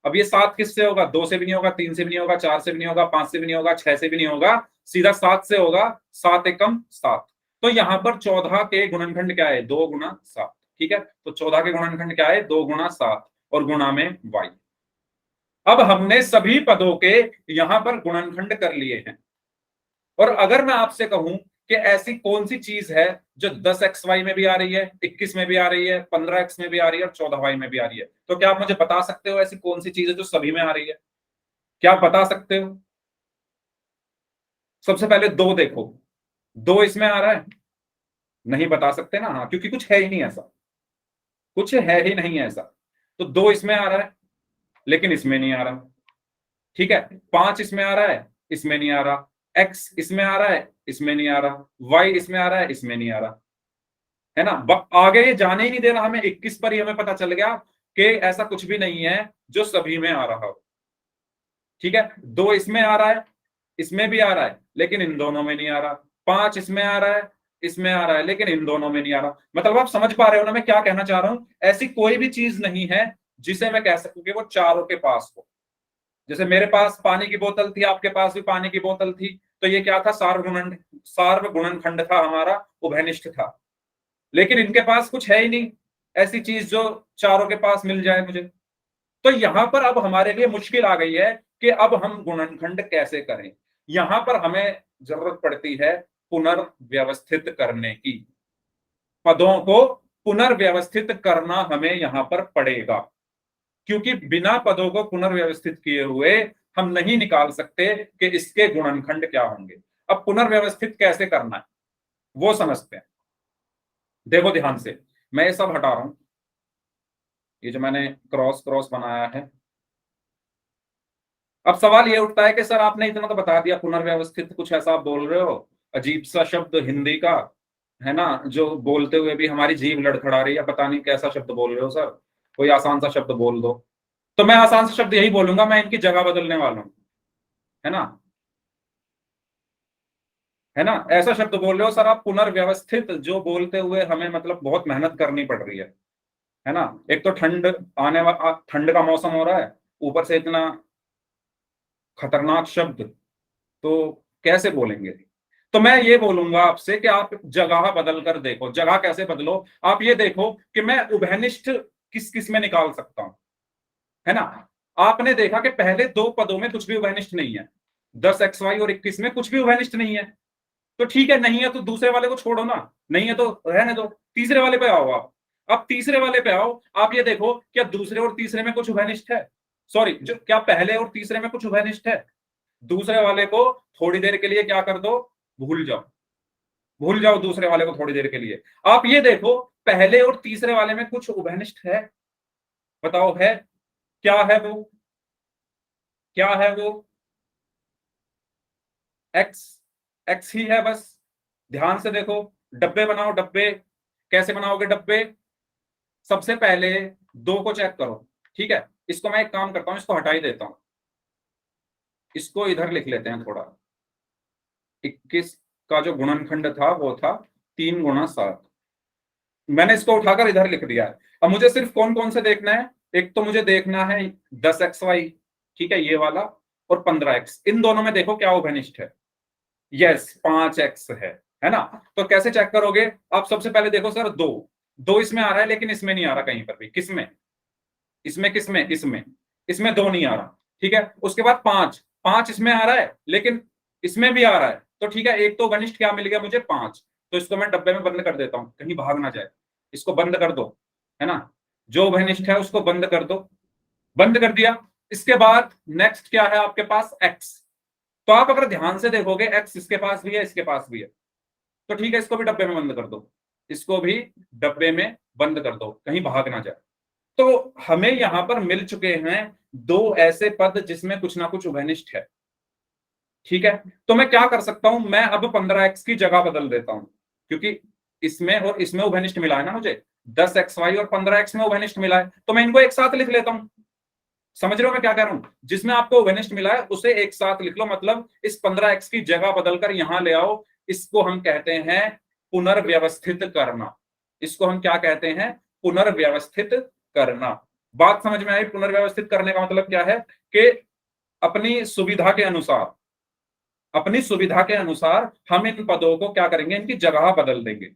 अब ये 7 किससे होगा? 2 से भी नहीं होगा, 3 से भी नहीं होगा, 4 से भी नहीं होगा, 5 से भी नहीं होगा, 6 से भी नहीं होगा, सीधा 7 से होगा। 7 एकम 7। तो यहां पर 14 के गुणनखंड क्या है? 2 गुना 7। ठीक है, तो 14 के गुणनखंड क्या है? 2 गुना 7, और गुणा में y। अब हमने सभी पदों के यहां पर गुणनखंड कर लिए हैं। और अगर मैं आपसे कहूं कि ऐसी कौन सी चीज है जो 10xy में भी आ रही है, 21 में भी आ रही है, 15x में भी आ रही है, और 14y में भी आ रही है, तो क्या आप मुझे बता सकते हो ऐसी कौन सी चीज है जो सभी में आ रही है? क्या आप बता सकते हो? सबसे पहले 2 देखो, 2 इसमें आ रहा है? नहीं बता सकते ना, हाँ, क्योंकि कुछ है ही नहीं ऐसा, कुछ है ही नहीं ऐसा। तो 2 इसमें आ रहा है लेकिन इसमें नहीं आ रहा, ठीक है। 5 इसमें आ रहा है, इसमें नहीं आ रहा। x इसमें आ रहा है, इसमें नहीं आ रहा। y इसमें आ रहा है, इसमें नहीं आ रहा, है ना। आगे ये जाने ही नहीं दे रहा हमें। 21 पर ही हमें पता चल गया कि ऐसा कुछ भी नहीं है जो सभी में आ रहा हो, ठीक है। 2 इसमें आ रहा है, इसमें भी आ रहा है लेकिन इन दोनों में नहीं आ रहा। 5 इसमें आ रहा है, इसमें आ रहा है लेकिन इन दोनों में नहीं आ रहा। मतलब आप समझ पा रहे हो ना मैं क्या कहना चाह रहा हूं। ऐसी कोई भी चीज नहीं है जिसे मैं कह सकूं कि वो चारों के पास हो। जैसे मेरे पास पानी की बोतल थी, आपके पास भी पानी की बोतल थी, तो ये क्या था, सार्वगुणनखंड था हमारा, उभयनिष्ठ था। लेकिन इनके पास कुछ है ही नहीं ऐसी चीज जो चारों के पास मिल जाए मुझे। तो यहां पर अब हमारे लिए मुश्किल आ गई है कि अब हम गुणनखंड कैसे करें। यहां पर हमें जरूरत पड़ती है पुनर्व्यवस्थित करने की। पदों को पुनर्व्यवस्थित करना हमें यहां पर पड़ेगा, क्योंकि बिना पदों को पुनर्व्यवस्थित किए हुए हम नहीं निकाल सकते कि इसके गुणनखंड क्या होंगे। अब पुनर्व्यवस्थित कैसे करना है वो समझते हैं। देखो ध्यान से, मैं ये सब हटा रहा हूं, ये जो मैंने क्रॉस क्रॉस बनाया है। अब सवाल ये उठता है कि सर आपने इतना तो बता दिया, पुनर्व्यवस्थित कुछ ऐसा आप बोल रहे हो, अजीब सा शब्द हिंदी का, है ना, जो बोलते हुए भी हमारी जीभ लड़खड़ा रही है, पता नहीं कैसा शब्द बोल रहे हो सर, कोई आसान सा शब्द बोल दो। तो मैं आसान सा शब्द यही बोलूंगा, मैं इनकी जगह बदलने वाला हूं, है ना, है ना। ऐसा शब्द बोल रहे हो सर आप पुनर्व्यवस्थित, जो बोलते हुए हमें मतलब बहुत मेहनत करनी पड़ रही है ना। एक तो ठंड आने वाला, ठंड का मौसम हो रहा है, ऊपर से इतना खतरनाक शब्द, तो कैसे बोलेंगे। तो मैं ये बोलूंगा आपसे कि आप जगह बदल कर देखो। जगह कैसे बदलो, आप ये देखो कि मैं उभयनिष्ठ किस किस में निकाल सकता हूं, है ना। आपने देखा कि पहले 2 पदों में कुछ भी उभयनिष्ठ नहीं है, 10xy और 21 में कुछ भी उभयनिष्ठ नहीं है। तो ठीक है, नहीं है तो दूसरे वाले को छोड़ो ना, नहीं है तो रहने दो, तीसरे वाले पे आओ आप। अब तीसरे वाले पे आओ, आप ये देखो क्या दूसरे और तीसरे में कुछ उभयनिष्ठ है, सॉरी, जो क्या पहले और तीसरे में कुछ उभयनिष्ठ है। दूसरे वाले को थोड़ी देर के लिए क्या कर दो, भूल जाओ, भूल जाओ दूसरे वाले को थोड़ी देर के लिए। आप ये देखो पहले और तीसरे वाले में कुछ उभयनिष्ठ है, बताओ है, क्या है वो, क्या है वो, एक्स, एक्स ही है बस। ध्यान से देखो, डब्बे बनाओ, डब्बे कैसे बनाओगे डब्बे। सबसे पहले 2 को चेक करो, ठीक है। इसको मैं एक काम करता हूं, इसको हटा ही देता हूं, इसको इधर लिख लेते हैं थोड़ा। 21 का जो गुणनखंड था वो था 3 × 7। मैंने इसको उठाकर इधर लिख दिया है। अब मुझे सिर्फ कौन कौन से देखना है, एक तो मुझे देखना है 10xy, ठीक है, ये वाला, और 15x। इन दोनों में देखो क्या उभयनिष्ठ है। यस, 5x है ना। तो कैसे चेक करोगे आप, सबसे पहले देखो सर, 2 इसमें आ रहा है लेकिन इसमें नहीं आ रहा कहीं पर भी। किसमें, इसमें, किसमें, इसमें, इसमें 2 नहीं आ रहा, ठीक है। उसके बाद 5 इसमें आ रहा है लेकिन इसमें भी आ रहा है, तो ठीक है, एक तो घनिष्ठ क्या मिल गया मुझे, 5। तो इसको मैं डब्बे में बंद कर देता हूं, कहीं भाग ना जाए। इसको बंद कर दो, है ना, जो घनिष्ठ है उसको बंद कर दो, बंद कर दिया। इसके बाद नेक्स्ट क्या है आपके पास, एक्स। तो आप अगर ध्यान से देखोगे एक्स इसके पास भी है, इसके पास भी है, तो ठीक है, इसको भी डब्बे में बंद कर दो, इसको भी डब्बे में बंद कर दो, कहीं भाग ना जाए। तो हमें यहां पर मिल चुके हैं 2 ऐसे पद जिसमें कुछ ना कुछ उभयनिष्ठ है, ठीक है। तो मैं क्या कर सकता हूं, मैं अब 15x की जगह बदल देता हूं, क्योंकि इसमें और इसमें उभयनिष्ठ मिला है ना मुझे, 10xy और 15x में उभयनिष्ठ मिला है, तो मैं इनको एक साथ लिख लेता हूं। समझ रहे हो मैं क्या कह रहा हूं, जिसमें आपको उभयनिष्ठ मिला है उसे एक साथ लिख लो, मतलब इस 15x की जगह बदलकर यहां ले आओ। इसको हम कहते हैं पुनर्व्यवस्थित करना। इसको हम क्या कहते हैं, पुनर्व्यवस्थित करना। बात समझ में आई। पुनर्व्यवस्थित करने का मतलब क्या है कि अपनी सुविधा के अनुसार, अपनी सुविधा के अनुसार हम इन पदों को क्या करेंगे, इनकी जगह बदल देंगे,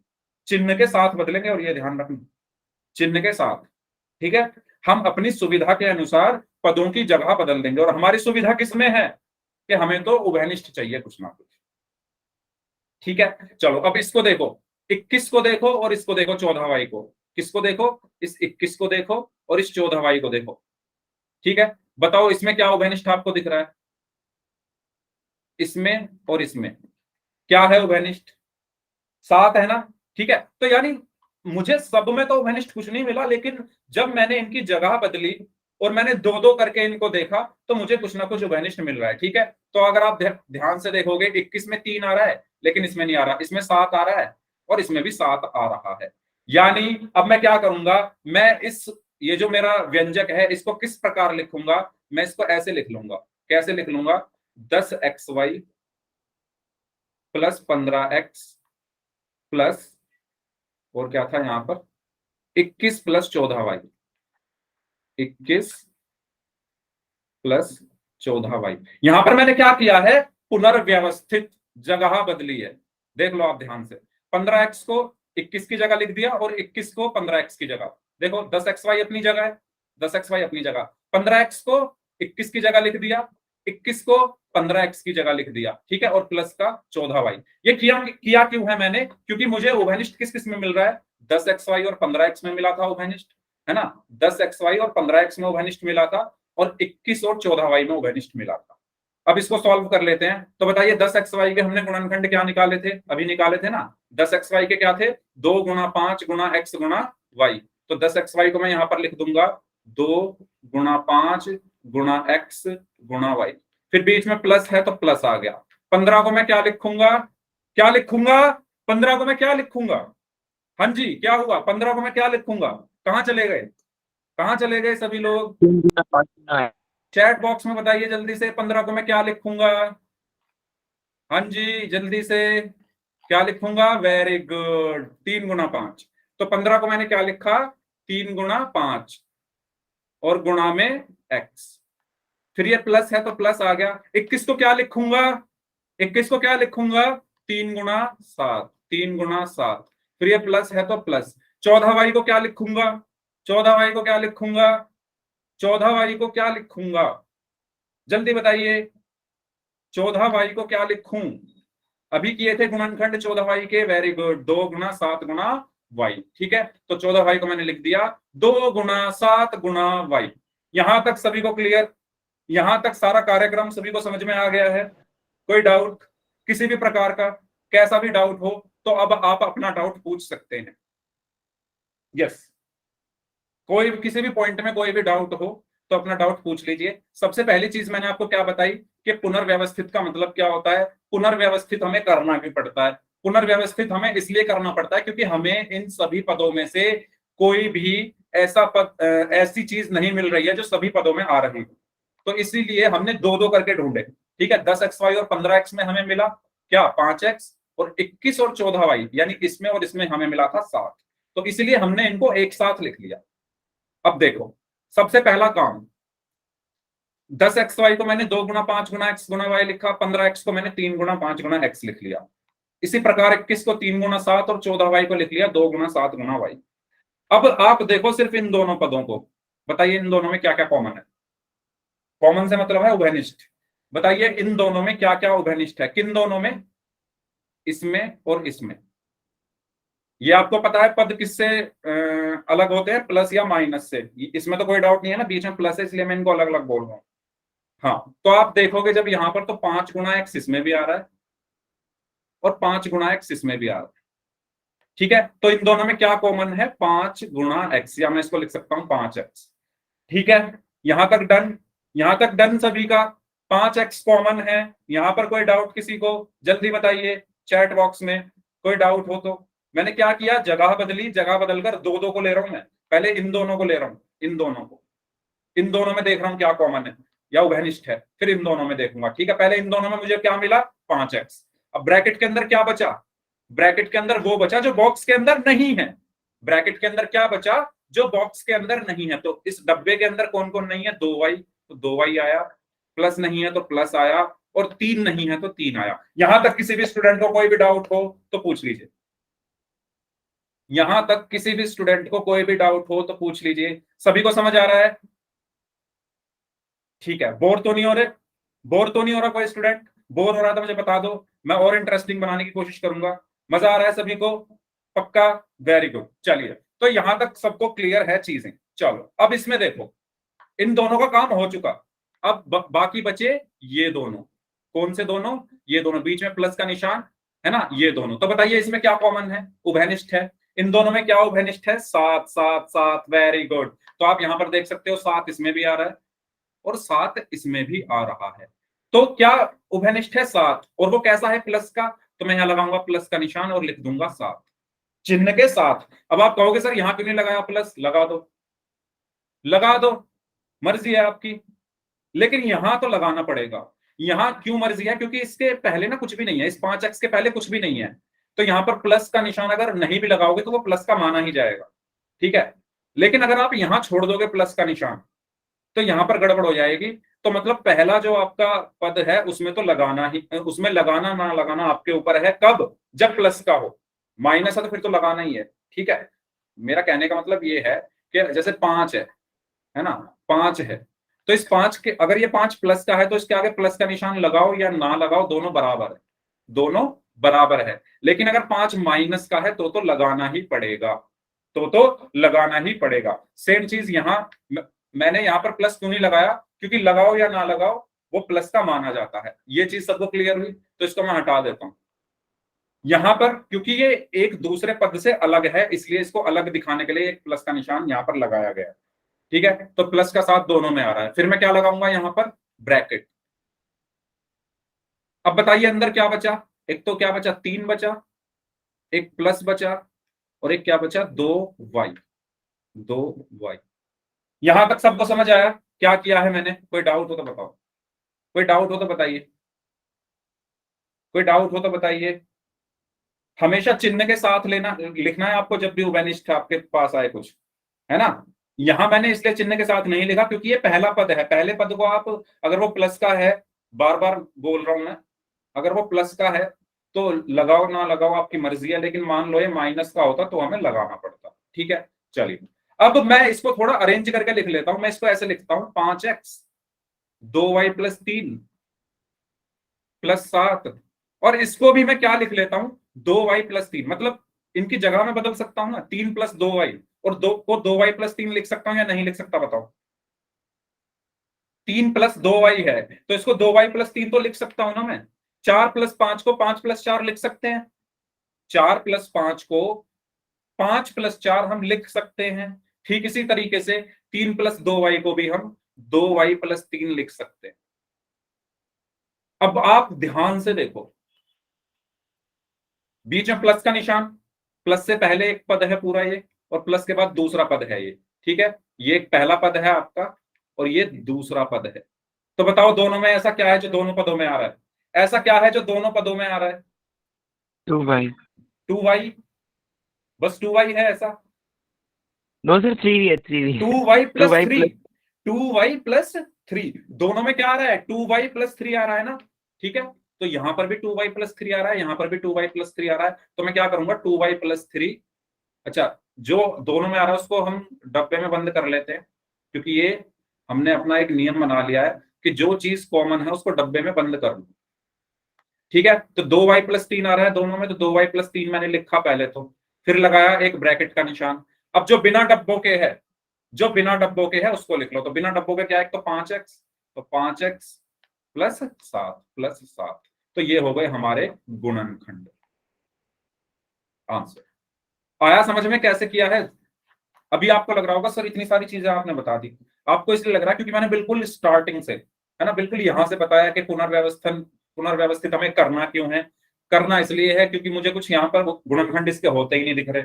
चिन्ह के साथ बदलेंगे, और ये ध्यान रखना, चिन्ह के साथ, ठीक है। हम अपनी सुविधा के अनुसार पदों की जगह बदल देंगे, और हमारी सुविधा किसमें है कि हमें तो उभयनिष्ठ चाहिए कुछ ना कुछ, ठीक है। चलो अब इसको देखो, 21 को देखो और इसको देखो 14y को। किसको देखो, इस 21 को देखो और इस 14y को देखो, ठीक है। बताओ इसमें क्या उभयनिष्ठ आपको दिख रहा है, इसमें और इसमें क्या है उभयनिष्ठ, 7 है ना, ठीक है। तो यानी मुझे सब में तो उभयनिष्ठ कुछ नहीं मिला, लेकिन जब मैंने इनकी जगह बदली और मैंने दो दो करके इनको देखा तो मुझे कुछ ना कुछ उभयनिष्ठ मिल रहा है। ठीक है, तो अगर आप ध्यान से देखोगे 21 में 3 आ रहा है, लेकिन इसमें नहीं आ रहा, इसमें 7 आ रहा है और इसमें भी 7 आ रहा है। यानी अब मैं क्या करूंगा, मैं इस ये जो मेरा व्यंजक है इसको किस प्रकार लिखूंगा, मैं इसको ऐसे लिख लूंगा। कैसे लिख लूंगा, 10xy प्लस 15x प्लस, और क्या था यहां पर, 21 प्लस 14y, 21 प्लस 14y। यहां पर मैंने क्या किया है, पुनर्व्यवस्थित, जगह बदली है। देख लो आप ध्यान से, 15x को 21 की जगह लिख दिया और 21 को 15x की जगह। देखो 10xy अपनी जगह है, 10xy अपनी जगह, 15x को 21 की जगह लिख दिया, 21 को 15x की जगह लिख दिया। ठीक है, और प्लस का 14y। ये किया क्यों है मैंने, क्योंकि मुझे उभयनिष्ठ किस किस में मिल रहा है, 10xy और 15x में मिला था उभयनिष्ठ, है ना, 10xy और 15x में उभयनिष्ठ मिला था और 21 और 14y में उभयनिष्ठ मिला था। अब इसको सॉल्व कर लेते हैं। तो बताइए 10xy के हमने गुणनखंड क्या निकाले थे, अभी निकाले थे ना, 10xy के क्या थे, 2 गुणा 5 गुणा x गुणा y। तो 10xy को मैं यहां पर लिख दूंगा 2 गुणा 5 गुणा x गुणा y, फिर बीच में प्लस है तो प्लस आ गया। 15 को मैं क्या लिखूंगा, क्या लिखूंगा, 15 को मैं क्या लिखूंगा, हाँ जी क्या हुआ, 15 को मैं क्या लिखूंगा, कहां चले गए, कहां चले गए सभी लोग, 3 गुना 5 गुना है। चैट बॉक्स में बताइए जल्दी से, 15 को मैं क्या लिखूंगा, हाँ जी जल्दी से, क्या लिखूंगा, वेरी गुड, 3 गुना 5। तो 15 को मैंने क्या लिखा, 3 गुना 5 और गुणा में x, फिर ये प्लस है तो प्लस आ गया। 21 को क्या लिखूंगा, 21 को क्या लिखूंगा, 3 गुणा 7, 3 गुणा 7, फिर ये प्लस है तो प्लस। 14y को क्या लिखूंगा, 14y को क्या लिखूंगा, 14y को क्या लिखूंगा, जल्दी बताइए, 14y को क्या लिखूं, अभी किए थे गुणनखंड 14y के, वेरी गुड, 2 गुणा 7 गुणा y। ठीक है, तो 14y को मैंने लिख दिया 2 गुणा 7 गुणा y। यहां तक सभी को क्लियर, यहां तक सारा कार्यक्रम सभी को समझ में आ गया है, कोई डाउट किसी भी प्रकार का, कैसा भी डाउट हो तो अब आप अपना डाउट पूछ सकते हैं। यस, कोई किसी भी पॉइंट में कोई भी डाउट हो तो अपना डाउट पूछ लीजिए। सबसे पहली चीज मैंने आपको क्या बताई कि पुनर्व्यवस्थित का मतलब क्या होता है, पुनर्व्यवस्थित हमें करना भी पड़ता है। पुनर्व्यवस्थित हमें इसलिए करना पड़ता है क्योंकि हमें इन सभी पदों में से कोई भी ऐसा पद, ऐसी चीज नहीं मिल रही है जो सभी पदों में आ रही है, तो इसीलिए हमने दो दो करके ढूंढे। ठीक है, 10xy और 15x में हमें मिला क्या, 5x, और 21 और 14y यानी इसमें और इसमें हमें मिला था 7, तो इसलिए हमने इनको एक साथ लिख लिया। अब देखो, सबसे पहला काम, 10xy को मैंने 2 गुणा 5 गुणा x गुणा y लिखा, 15x को मैंने 3 गुणा 5 गुणा x लिख लिया। इसी प्रकार 21 को 3 गुणा 7 और 14y को लिख लिया 2 गुणा 7 गुणा y। अब आप देखो सिर्फ इन दोनों पदों को, बताइए इन दोनों में क्या क्या कॉमन है, कॉमन से मतलब है उभयनिष्ठ। बताइए इन दोनों में क्या क्या उभयनिष्ठ है, किन दोनों में, इसमें और इसमें। ये आपको पता है पद किससे अलग होते हैं, प्लस या माइनस से, इसमें तो कोई डाउट नहीं है ना, बीच में प्लस है इसलिए मैं इनको अलग अलग बोल रहा हूं। हाँ, तो आप देखोगे जब यहां पर तो 5 गुणा एक्स इसमें भी आ रहा है और 5 गुणा एक्स इसमें भी आ रहा है। ठीक है, तो इन दोनों में क्या कॉमन है, 5 गुणा एक्स, या मैं इसको लिख सकता हूं 5x। ठीक है, यहां तक डन, यहां तक डन सभी का, 5x कॉमन है। यहां पर कोई डाउट किसी को, जल्दी बताइए चैट बॉक्स में, कोई डाउट हो तो। मैंने क्या किया, जगह बदली, जगह बदलकर दो दो को ले रहा हूं मैं, पहले इन दोनों को ले रहा हूं, इन दोनों को, इन दोनों में देख रहा हूं क्या कॉमन है या उभयनिष्ठ है, फिर इन दोनों में देखूंगा। ठीक है, पहले इन दोनों में मुझे क्या मिला, 5x। अब ब्रैकेट के अंदर क्या बचा, ब्रैकेट के अंदर वो बचा जो बॉक्स के अंदर नहीं है, ब्रैकेट के अंदर क्या बचा जो बॉक्स के अंदर नहीं है। तो इस डब्बे के अंदर कौन कौन नहीं है, 2y, तो 2y आया, प्लस नहीं है तो प्लस आया, और 3 नहीं है तो 3 आया। यहां तक किसी भी स्टूडेंट को कोई भी डाउट हो तो पूछ लीजिए, यहां तक किसी भी स्टूडेंट को कोई भी डाउट हो तो पूछ लीजिए। सभी को समझ आ रहा है, ठीक है, बोर तो नहीं हो रहे, बोर तो नहीं हो रहा कोई स्टूडेंट, बोर हो रहा था मुझे बता दो, मैं और इंटरेस्टिंग बनाने की कोशिश करूंगा। मजा आ रहा है सभी को, पक्का, वेरी गुड। चलिए, तो यहां तक सबको क्लियर है चीजें। चलो अब इसमें देखो, इन दोनों का काम हो चुका, अब बाकी बचे ये दोनों, कौन से दोनों, ये दोनों बीच में प्लस का निशान है ना, ये दोनों। तो बताइए इसमें क्या कॉमन है, उभयनिष्ठ है। इन दोनों में क्या उभयनिष्ठ है? 7 7 7। Very good. तो आप यहां पर देख सकते हो 7 इसमें भी आ रहा है और 7 इसमें भी आ रहा है। तो क्या उभयनिष्ठ है? 7। और वो कैसा है? प्लस का। तो मैं यहां लगाऊंगा प्लस का निशान और लिख दूंगा 7 चिन्ह के साथ। अब आप कहोगे सर यहां क्यों नहीं लगाया प्लस? लगा दो, लगा दो, मर्जी है आपकी, लेकिन यहां तो लगाना पड़ेगा। यहां क्यों मर्जी है? क्योंकि इसके पहले ना कुछ भी नहीं है, इस 5x के पहले कुछ भी नहीं है। तो यहां पर प्लस का निशान अगर नहीं भी लगाओगे तो वो प्लस का माना ही जाएगा, ठीक है। लेकिन अगर आप यहां छोड़ दोगे प्लस का निशान तो यहां पर गड़बड़ हो जाएगी। तो मतलब पहला जो आपका पद है उसमें तो लगाना ही, उसमें लगाना ना लगाना आपके ऊपर है। कब? जब प्लस का हो। माइनस है तो फिर तो लगाना ही है, ठीक है। मेरा कहने का मतलब ये है कि जैसे 5 है ना, 5 है, तो इस 5 के अगर ये 5 प्लस का है तो इसके आगे प्लस का निशान लगाओ या ना लगाओ दोनों बराबर है, दोनों बराबर है। लेकिन अगर 5 माइनस का है तो लगाना ही पड़ेगा, तो लगाना ही पड़ेगा। सेम चीज यहां मैंने यहां पर प्लस क्यों नहीं लगाया? क्योंकि लगाओ या ना लगाओ वो प्लस का माना जाता है। ये चीज सबको क्लियर हुई? तो इसको मैं हटा देता हूं यहां पर, क्योंकि ये एक दूसरे पद से अलग है इसलिए इसको अलग दिखाने के लिए एक प्लस का निशान यहां पर लगाया गया है, ठीक है। तो प्लस का साथ दोनों में आ रहा है। फिर मैं क्या लगाऊंगा यहां पर? ब्रैकेट। अब बताइए अंदर क्या बचा? एक तो क्या बचा? 3 बचा, एक प्लस बचा और एक क्या बचा? 2y। 2y। यहां तक सबको समझ आया क्या किया है मैंने? कोई डाउट हो तो बताओ, कोई डाउट हो तो बताइए, कोई डाउट हो तो बताइए। हमेशा चिन्ह के साथ लेना लिखना है आपको जब भी उभयनिष्ठ आपके पास आए कुछ, है ना। यहां मैंने इसलिए चिन्ह के साथ नहीं लिखा क्योंकि ये पहला पद है। पहले पद को आप, अगर वो प्लस का है, बार बार बोल रहा हूं मैं, अगर वो प्लस का है तो लगाओ ना लगाओ आपकी मर्जी है, लेकिन मान लो ये माइनस का होता तो हमें लगाना पड़ता, ठीक है। चलिए अब मैं इसको थोड़ा अरेंज करके लिख लेता हूं। मैं इसको ऐसे लिखता हूं 5x 2y प्लस 3 प्लस 7। और इसको भी मैं क्या लिख लेता हूं? 2y plus 3। मतलब इनकी जगह में बदल सकता हूं ना, 3 प्लस 2y, और 2y प्लस 3 लिख सकता हूं या नहीं लिख सकता बताओ? 3 प्लस 2y है तो इसको 2y प्लस 3 तो लिख सकता हूं ना मैं। 4 प्लस 5 को 5 प्लस 4 लिख सकते हैं। 4 प्लस 5 को 5 प्लस 4 हम लिख सकते हैं। ठीक इसी तरीके से 3 प्लस 2y को भी हम 2y प्लस 3 लिख सकते हैं। अब आप ध्यान से देखो, बीच में प्लस का निशान, प्लस से पहले एक पद है पूरा ये, और प्लस के बाद दूसरा पद है ये, ठीक है। ये एक पहला पद है आपका और ये दूसरा पद है। तो बताओ दोनों में ऐसा क्या है जो दोनों पदों में आ रहा है? ऐसा क्या है जो दोनों पदों में आ रहा है? 2y। 2y। बस 2y है ऐसा? नो सर 3 है 3 2y plus 2y 3। Plus 2y plus 3 दोनों में क्या आ रहा है? 2y प्लस 3 आ रहा है ना, ठीक है। तो यहां पर भी 2y प्लस 3 आ रहा है, यहां पर भी 2y प्लस 3 आ रहा है। तो मैं क्या करूंगा? 2y plus 3। अच्छा, जो दोनों में आ रहा है उसको हम डब्बे में बंद कर लेते हैं, क्योंकि ये हमने अपना एक नियम बना लिया है कि जो चीज कॉमन है उसको डब्बे में बंद कर लो, ठीक है। तो 2y प्लस 3 आ रहा है दोनों में, तो 2y प्लस 3 मैंने लिखा पहले तो, फिर लगाया एक ब्रैकेट का निशान। अब जो बिना डब्बों के है, जो बिना डब्बों के है उसको लिख लो। तो बिना डब्बों के क्या है? एक तो 5x, तो 5x प्लस 7 प्लस 7। तो ये हो गए हमारे गुणनखंड। आंसर आया समझ में कैसे किया है? अभी आपको लग रहा होगा सर इतनी सारी चीजें आपने बता दी। आपको इसलिए लग रहा है क्योंकि मैंने बिल्कुल स्टार्टिंग से, है ना, बिल्कुल यहां से बताया कि पुनर्व्यवस्थित हमें करना क्यों है। करना इसलिए है क्योंकि मुझे कुछ यहाँ पर गुणनखंड इसके होते ही नहीं दिख रहे,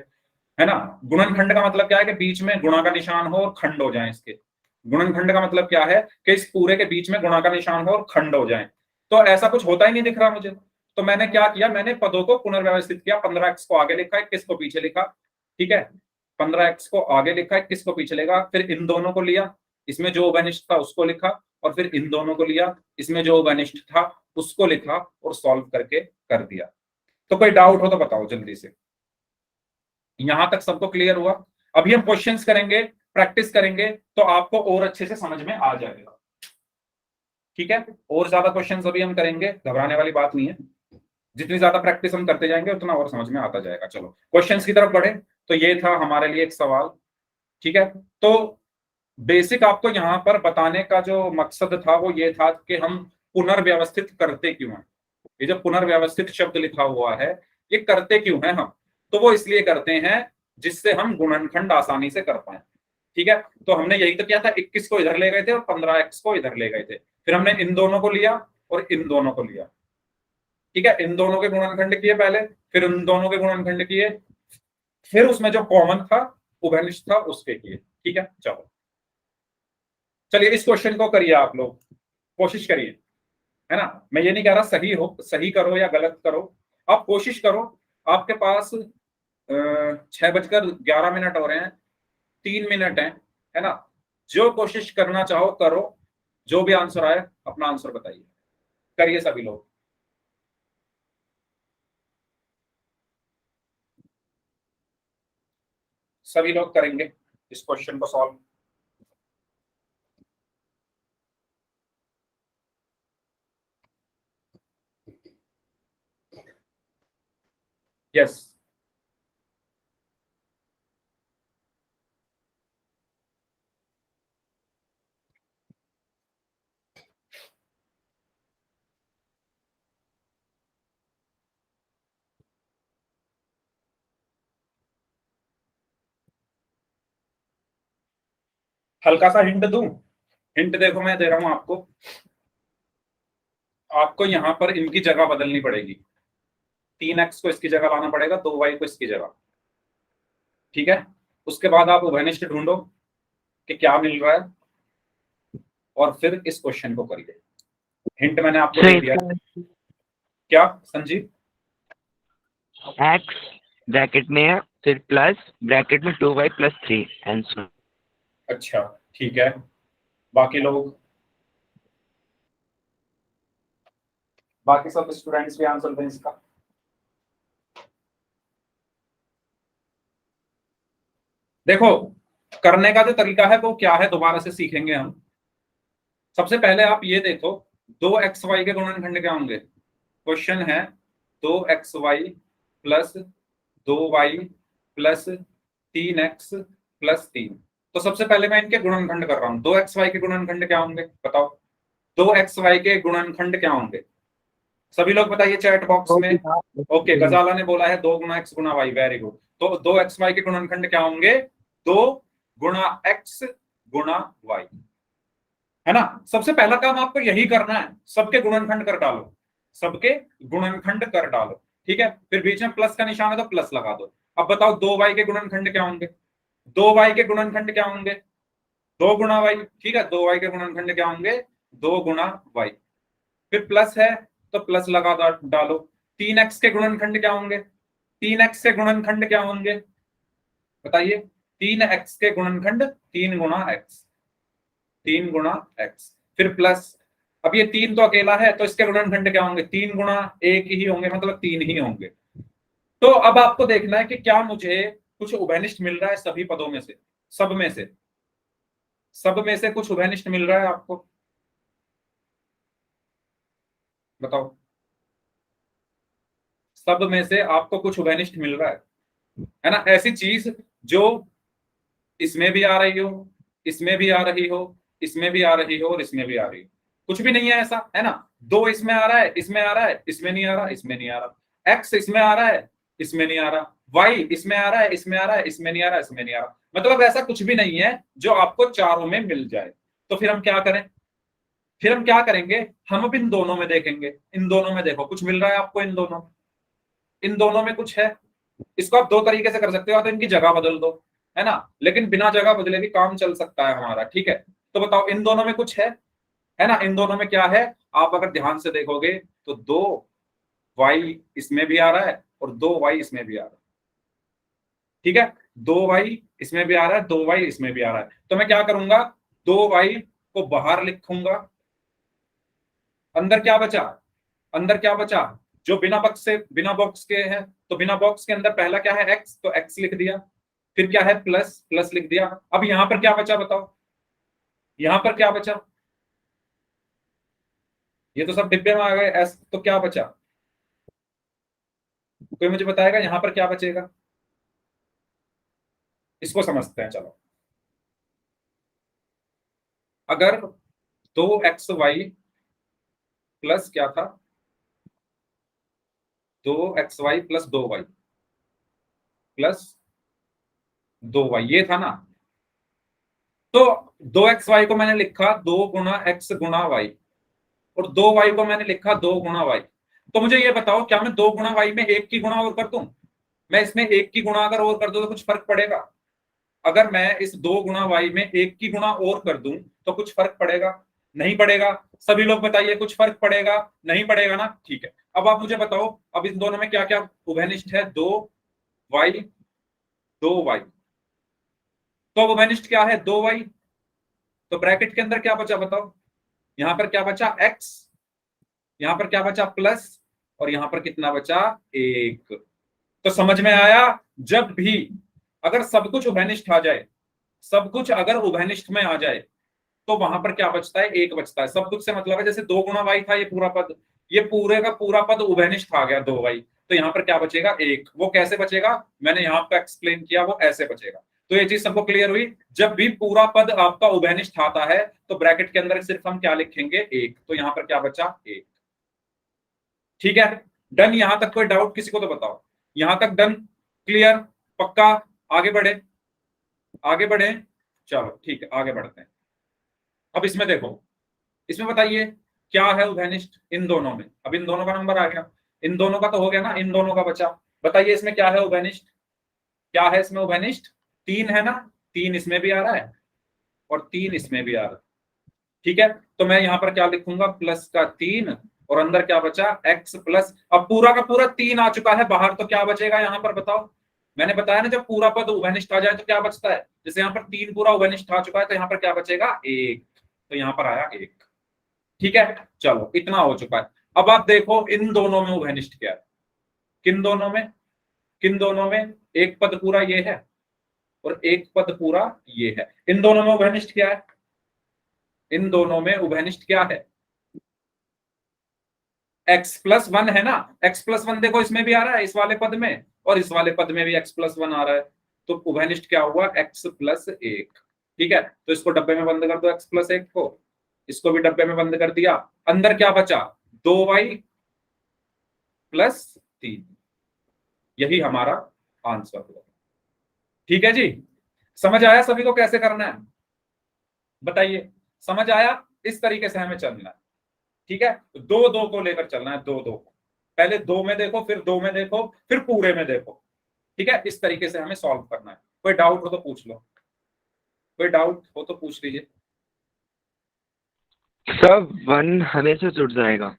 है ना। गुणनखंड का मतलब क्या है? कि बीच में गुणा का निशान हो और खंड हो जाए इसके। गुणनखंड का मतलब क्या है? कि इस पूरे के बीच में गुणा का निशान हो और खंड हो जाए। तो ऐसा कुछ होता ही नहीं दिख रहा मुझे। तो मैंने क्या किया? मैंने पदों को पुनर्व्यवस्थित किया। 15x को आगे लिखा, 21 को पीछे लिखा, ठीक है। 15x को आगे लिखा, 21 को पीछे लिखा, फिर इन दोनों को लिया, इसमें जो अनिष्ट था उसको लिखा, और फिर इन दोनों को लिया, इसमें जो अनिष्ट था उसको लिखा और सॉल्व करके कर दिया। तो कोई डाउट हो तो बताओ जल्दी से। यहां तक सबको क्लियर हुआ? अभी हम क्वेश्चंस करेंगे, प्रैक्टिस करेंगे, तो आपको और अच्छे से समझ में आ जाएगा, ठीक है। और ज्यादा क्वेश्चंस अभी हम करेंगे, घबराने वाली बात नहीं है। जितनी ज्यादा प्रैक्टिस हम करते जाएंगे उतना और समझ में आता जाएगा। चलो क्वेश्चंस की तरफ बढ़े। तो ये था हमारे लिए एक सवाल, ठीक है। तो बेसिक आपको यहाँ पर बताने का जो मकसद था वो ये था कि हम पुनर्व्यवस्थित करते क्यों हैं। ये जो पुनर्व्यवस्थित शब्द लिखा हुआ है ये करते क्यों हैं हम? तो वो इसलिए करते हैं जिससे हम गुणनखंड आसानी से कर पाए। ठीक है, तो हमने यही तो किया था, 21 को इधर ले गए थे और 15x को इधर ले गए थे, फिर हमने इन दोनों को लिया और इन दोनों को लिया। ठीक है, इन दोनों के गुणनखंड किए पहले, फिर इन दोनों के गुणनखंड किए, फिर उसमें जो कॉमन था उभयनिष्ठ था उसके किए। ठीक है, चलो चलिए इस क्वेश्चन को करिए, आप लोग कोशिश करिए, है ना। मैं ये नहीं कह रहा सही हो, सही करो या गलत करो, आप कोशिश करो। आपके पास 6:11 हो रहे हैं, 3 मिनट है ना। जो कोशिश करना चाहो करो, जो भी आंसर आए अपना आंसर बताइए, करिए सभी लोग। सभी लोग करेंगे इस क्वेश्चन को सॉल्व। यस, हल्का सा हिंट दूं? हिंट देखो मैं दे रहा हूं आपको। आपको यहां पर इनकी जगह बदलनी पड़ेगी, 3x को इसकी जगह लाना पड़ेगा, 2y को इसकी जगह। ठीक है, उसके बाद आप उभयनिष्ठ ढूंढो कि क्या मिल रहा है, और फिर इस क्वेश्चन को करिए। हिंट मैंने आपको दे दिया। क्या संजीव? x ब्रैकेट में है, फिर प्लस ब्रैकेट में 2y + 3 आंसर। अच्छा ठीक है, बाकी लोग, बाकी सब स्टूडेंट्स भी आंसर दें इसका। देखो, करने का जो तरीका है वो क्या है, दोबारा से सीखेंगे हम। सबसे पहले आप ये देखो, 2xy के गुणनखंड क्या होंगे? क्वेश्चन है 2xy plus 2y plus 3x plus 3। तो सबसे पहले मैं इनके गुणनखंड कर रहा हूं। 2xy के गुणनखंड क्या होंगे बताओ? 2xy के गुणनखंड क्या होंगे? सभी लोग बताइए चैट बॉक्स में। ओके, गजाला ने बोला है 2 गुणा x गुणा y, वेरी गुड। तो 2xy के गुणनखंड क्या होंगे? 2 गुणा x गुणा y, है ना। सबसे पहला काम आपको यही करना है, सबके गुणनखंड कर डालो, सबके गुणनखंड कर डालो। ठीक है, फिर बीच में प्लस का निशान है तो प्लस लगा दो। अब बताओ 2y के गुणनखंड क्या होंगे? 2y के गुणनखंड क्या होंगे? 2 गुणा y। ठीक है, 2y के गुणनखंड क्या होंगे? 2 गुणा y। फिर प्लस है तो प्लस लगा डालो। 3x के गुणनखंड क्या होंगे? 3x के गुणनखंड क्या होंगे बताइए? 3x के गुणनखंड 3 गुणा x, 3 गुणा x, फिर प्लस। अब ये 3 तो अकेला है तो इसके गुणनखंड क्या होंगे? 3 गुणा 1 ही होंगे, मतलब 3 ही होंगे। तो अब आपको देखना है कि क्या मुझे कुछ उभयनिष्ठ मिल रहा है सभी पदों में से, सब में से, सब में से कुछ उभयनिष्ठ मिल रहा है आपको? बताओ, सब में से आपको कुछ उभयनिष्ठ मिल रहा है ना। ऐसी चीज जो इसमें भी आ रही हो, इसमें भी आ रही हो, इसमें भी आ रही हो और इसमें भी आ रही हो। कुछ भी नहीं है ऐसा, है ना। 2 इसमें आ रहा है, इसमें आ रहा है, इसमें नहीं आ रहा, इसमें नहीं आ रहा। x इसमें आ रहा है, इसमें नहीं आ रहा। y इसमें आ रहा है, इसमें आ रहा है, इसमें नहीं आ रहा, इसमें नहीं आ रहा। मतलब ऐसा कुछ भी नहीं है जो आपको चारों में मिल जाए। तो फिर हम क्या करें? फिर हम क्या करेंगे? हम अब इन दोनों में देखेंगे। इन दोनों में देखो कुछ मिल रहा है आपको, इन दोनों, इन दोनों में कुछ है। इसको आप 2 तरीके से कर सकते हो, तो इनकी जगह बदल दो, है ना। लेकिन बिना जगह बदले भी काम चल सकता है हमारा। ठीक है, तो बताओ इन दोनों में कुछ है ना। इन दोनों में क्या है? आप अगर ध्यान से देखोगे तो 2y इसमें भी आ रहा है और 2y इसमें भी आ रहा है। ठीक है, 2y इसमें भी आ रहा है, 2y इसमें भी आ रहा है। तो मैं क्या करूंगा? 2y को बाहर लिखूंगा। अंदर क्या बचा? अंदर क्या बचा? जो बिना बॉक्स से, बिना बॉक्स के है, तो बिना बॉक्स के अंदर पहला क्या है? x, तो x लिख दिया। फिर क्या है? प्लस, प्लस लिख दिया। अब यहां पर क्या बचा बताओ? यहां पर क्या बचा? ये तो सब डिब्बे में आ गए s, तो क्या बचा? कोई मुझे बताएगा यहां पर क्या बचेगा? इसको समझते हैं, चलो। अगर 2xy प्लस क्या था? 2xy plus 2y plus 2y, ये था ना। तो 2xy को मैंने लिखा 2 गुना x गुना y, और 2y को मैंने लिखा 2 गुना y। तो मुझे ये बताओ, क्या मैं 2 गुना y में 1 की गुणा और कर दूं? मैं इसमें 1 की गुणा अगर और कर दूं तो कुछ फर्क पड़ेगा? अगर मैं इस 2 गुना y में 1 की गुणा और कर दूं तो कुछ फर्क पड़ेगा? नहीं पड़ेगा। सभी लोग बताइए, कुछ फर्क पड़ेगा? नहीं पड़ेगा ना। ठीक है, अब आप मुझे बताओ, अब इन दोनों में क्या क्या उभयनिष्ठ है? 2y 2y। तो अब उभयनिष्ठ क्या है? 2y। तो ब्रैकेट के अंदर क्या बचा बताओ? यहां पर क्या बचा? x, यहां पर क्या बचा? प्लस, और यहां पर कितना बचा? 1। तो समझ में आया? जब भी अगर सब कुछ उभयनिष्ठ आ जाए, सब कुछ अगर उभयनिष्ठ में आ जाए, तो वहां पर क्या बचता है? 1 बचता है। सब कुछ से मतलब है, जैसे 2 गुना y था ये पूरा पद, ये पूरे का पूरा पद उभयनिष्ठ आ गया 2y, तो यहाँ पर क्या बचेगा? 1। वो कैसे बचेगा? मैंने यहाँ पर एक्सप्लेन किया, वो ऐसे बचेगा। तो ये चीज सबको क्लियर हुई? जब भी पूरा पद आपका उभयनिष्ठ आता है तो ब्रैकेट के अंदर सिर्फ हम क्या लिखेंगे? 1। तो यहाँ पर क्या बचा? 1। ठीक है, डन। यहां तक कोई डाउट किसी को तो बताओ। यहां तक डन, क्लियर, पक्का? आगे बढ़े, आगे बढ़े। चलो ठीक है, आगे बढ़ते हैं। अब इसमें देखो, इसमें बताइए क्या है उभयनिष्ठ इन दोनों में? अब इन दोनों का नंबर आ गया, इन दोनों का तो हो गया ना, इन दोनों का बचा। बताइए इसमें क्या है उभयनिष्ठ? क्या है इसमें उभयनिष्ठ? 3 है ना। 3 इसमें भी आ रहा है और 3 इसमें भी आ रहा है। ठीक है, तो मैं यहां पर क्या लिखूंगा? प्लस का 3, और अंदर क्या बचा? x plus. अब पूरा का पूरा 3 आ चुका है बाहर, तो क्या बचेगा यहां पर बताओ? मैंने बताया ना, जब पूरा पद उभयनिष्ठ आ जाए तो क्या बचता है? जैसे यहाँ पर 3 पूरा उभयनिष्ठ आ चुका है, तो यहाँ पर क्या बचेगा? 1। तो यहाँ पर आया 1। ठीक है, चलो इतना हो चुका है। अब आप देखो इन दोनों में उभयनिष्ठ क्या है? किन दोनों में? किन दोनों में? एक पद पूरा ये है और एक पद पूरा ये है। इन दोनों में उभयनिष्ठ क्या है? इन दोनों में उभयनिष्ठ क्या है? x प्लस 1 है ना। x प्लस 1 देखो इसमें भी आ रहा है, इस वाले पद में, और इस वाले पद में भी x प्लस 1 आ रहा है। तो उभयनिष्ठ क्या हुआ? x plus 1। ठीक है, तो इसको डब्बे में बंद कर दो, x प्लस 1 को। इसको भी डब्बे में बंद कर दिया। अंदर क्या बचा? 2y plus 3। यही हमारा आंसर हुआ। ठीक है जी, समझ आया सभी को कैसे करना है? बताइए, समझ आया? इस तरीके से हमें चलना है। ठीक है, दो दो को लेकर चलना है, दो दो को। पहले 2 में देखो, फिर 2 में देखो, फिर पूरे में देखो। ठीक है, इस तरीके से हमें सॉल्व करना है। कोई डाउट हो तो पूछ लो, कोई डाउट हो तो पूछ लीजिए। सर 1 हमेशा जुड़ जाएगा?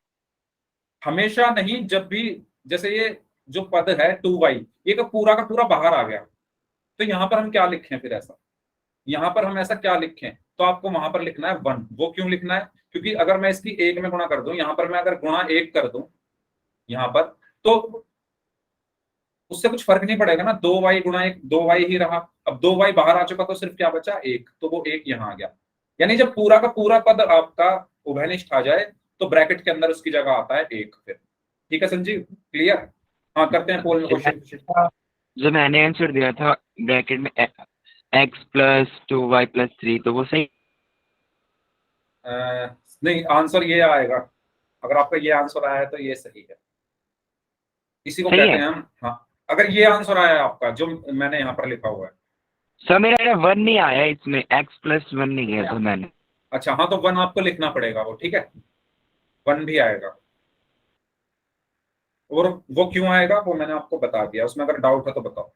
हमेशा नहीं, जब भी, जैसे ये जो पद है 2y, ये का पूरा बाहर आ गया, तो यहां पर हम क्या लिखें फिर? ऐसा यहां पर हम ऐसा क्या लिखें? तो आपको वहां पर लिखना है 1। वो क्यों लिखना है? क्योंकि अगर मैं इसकी 1 में गुणा कर दूं, यहां पर मैं अगर गुणा 1 कर दूं यहां पर, तो उससे कुछ फर्क नहीं पड़ेगा ना। 2y गुणा 1 2y ही रहा। अब 2y बाहर आ चुका, तो सिर्फ क्या बचा? 1। तो वो 1 यहाँ आ गया। यानी जब पूरा का पूरा पद आपका उभयनिष्ठ आ जाए तो ब्रैकेट के अंदर उसकी जगह आता है 1 फिर। ठीक है संजीव, क्लियर? हाँ, करते हैं पोल में क्वेश्चन। जो मैंने आंसर दिया था ब्रैकेट में x प्लस 2y प्लस 3, तो वो सही? नहीं, आंसर ये आएगा। अगर आपका ये आंसर आया है तो ये सही है। इसी को सही कहते है हैं हम, हाँ, अगर ये आंसर आया है आपका जो मैंने यहाँ पर लिखा हुआ है। सर, मेरा 1 नहीं आया इसमें, x प्लस 1 नहीं है तो मैंने। अच्छा, हाँ, तो 1 आपको लिखना पड़ेगा वो। ठीक है, 1 भी आएगा। और वो क्यों आएगा वो मैंने आपको बता दिया, उसमें अगर डाउट है तो बताओ।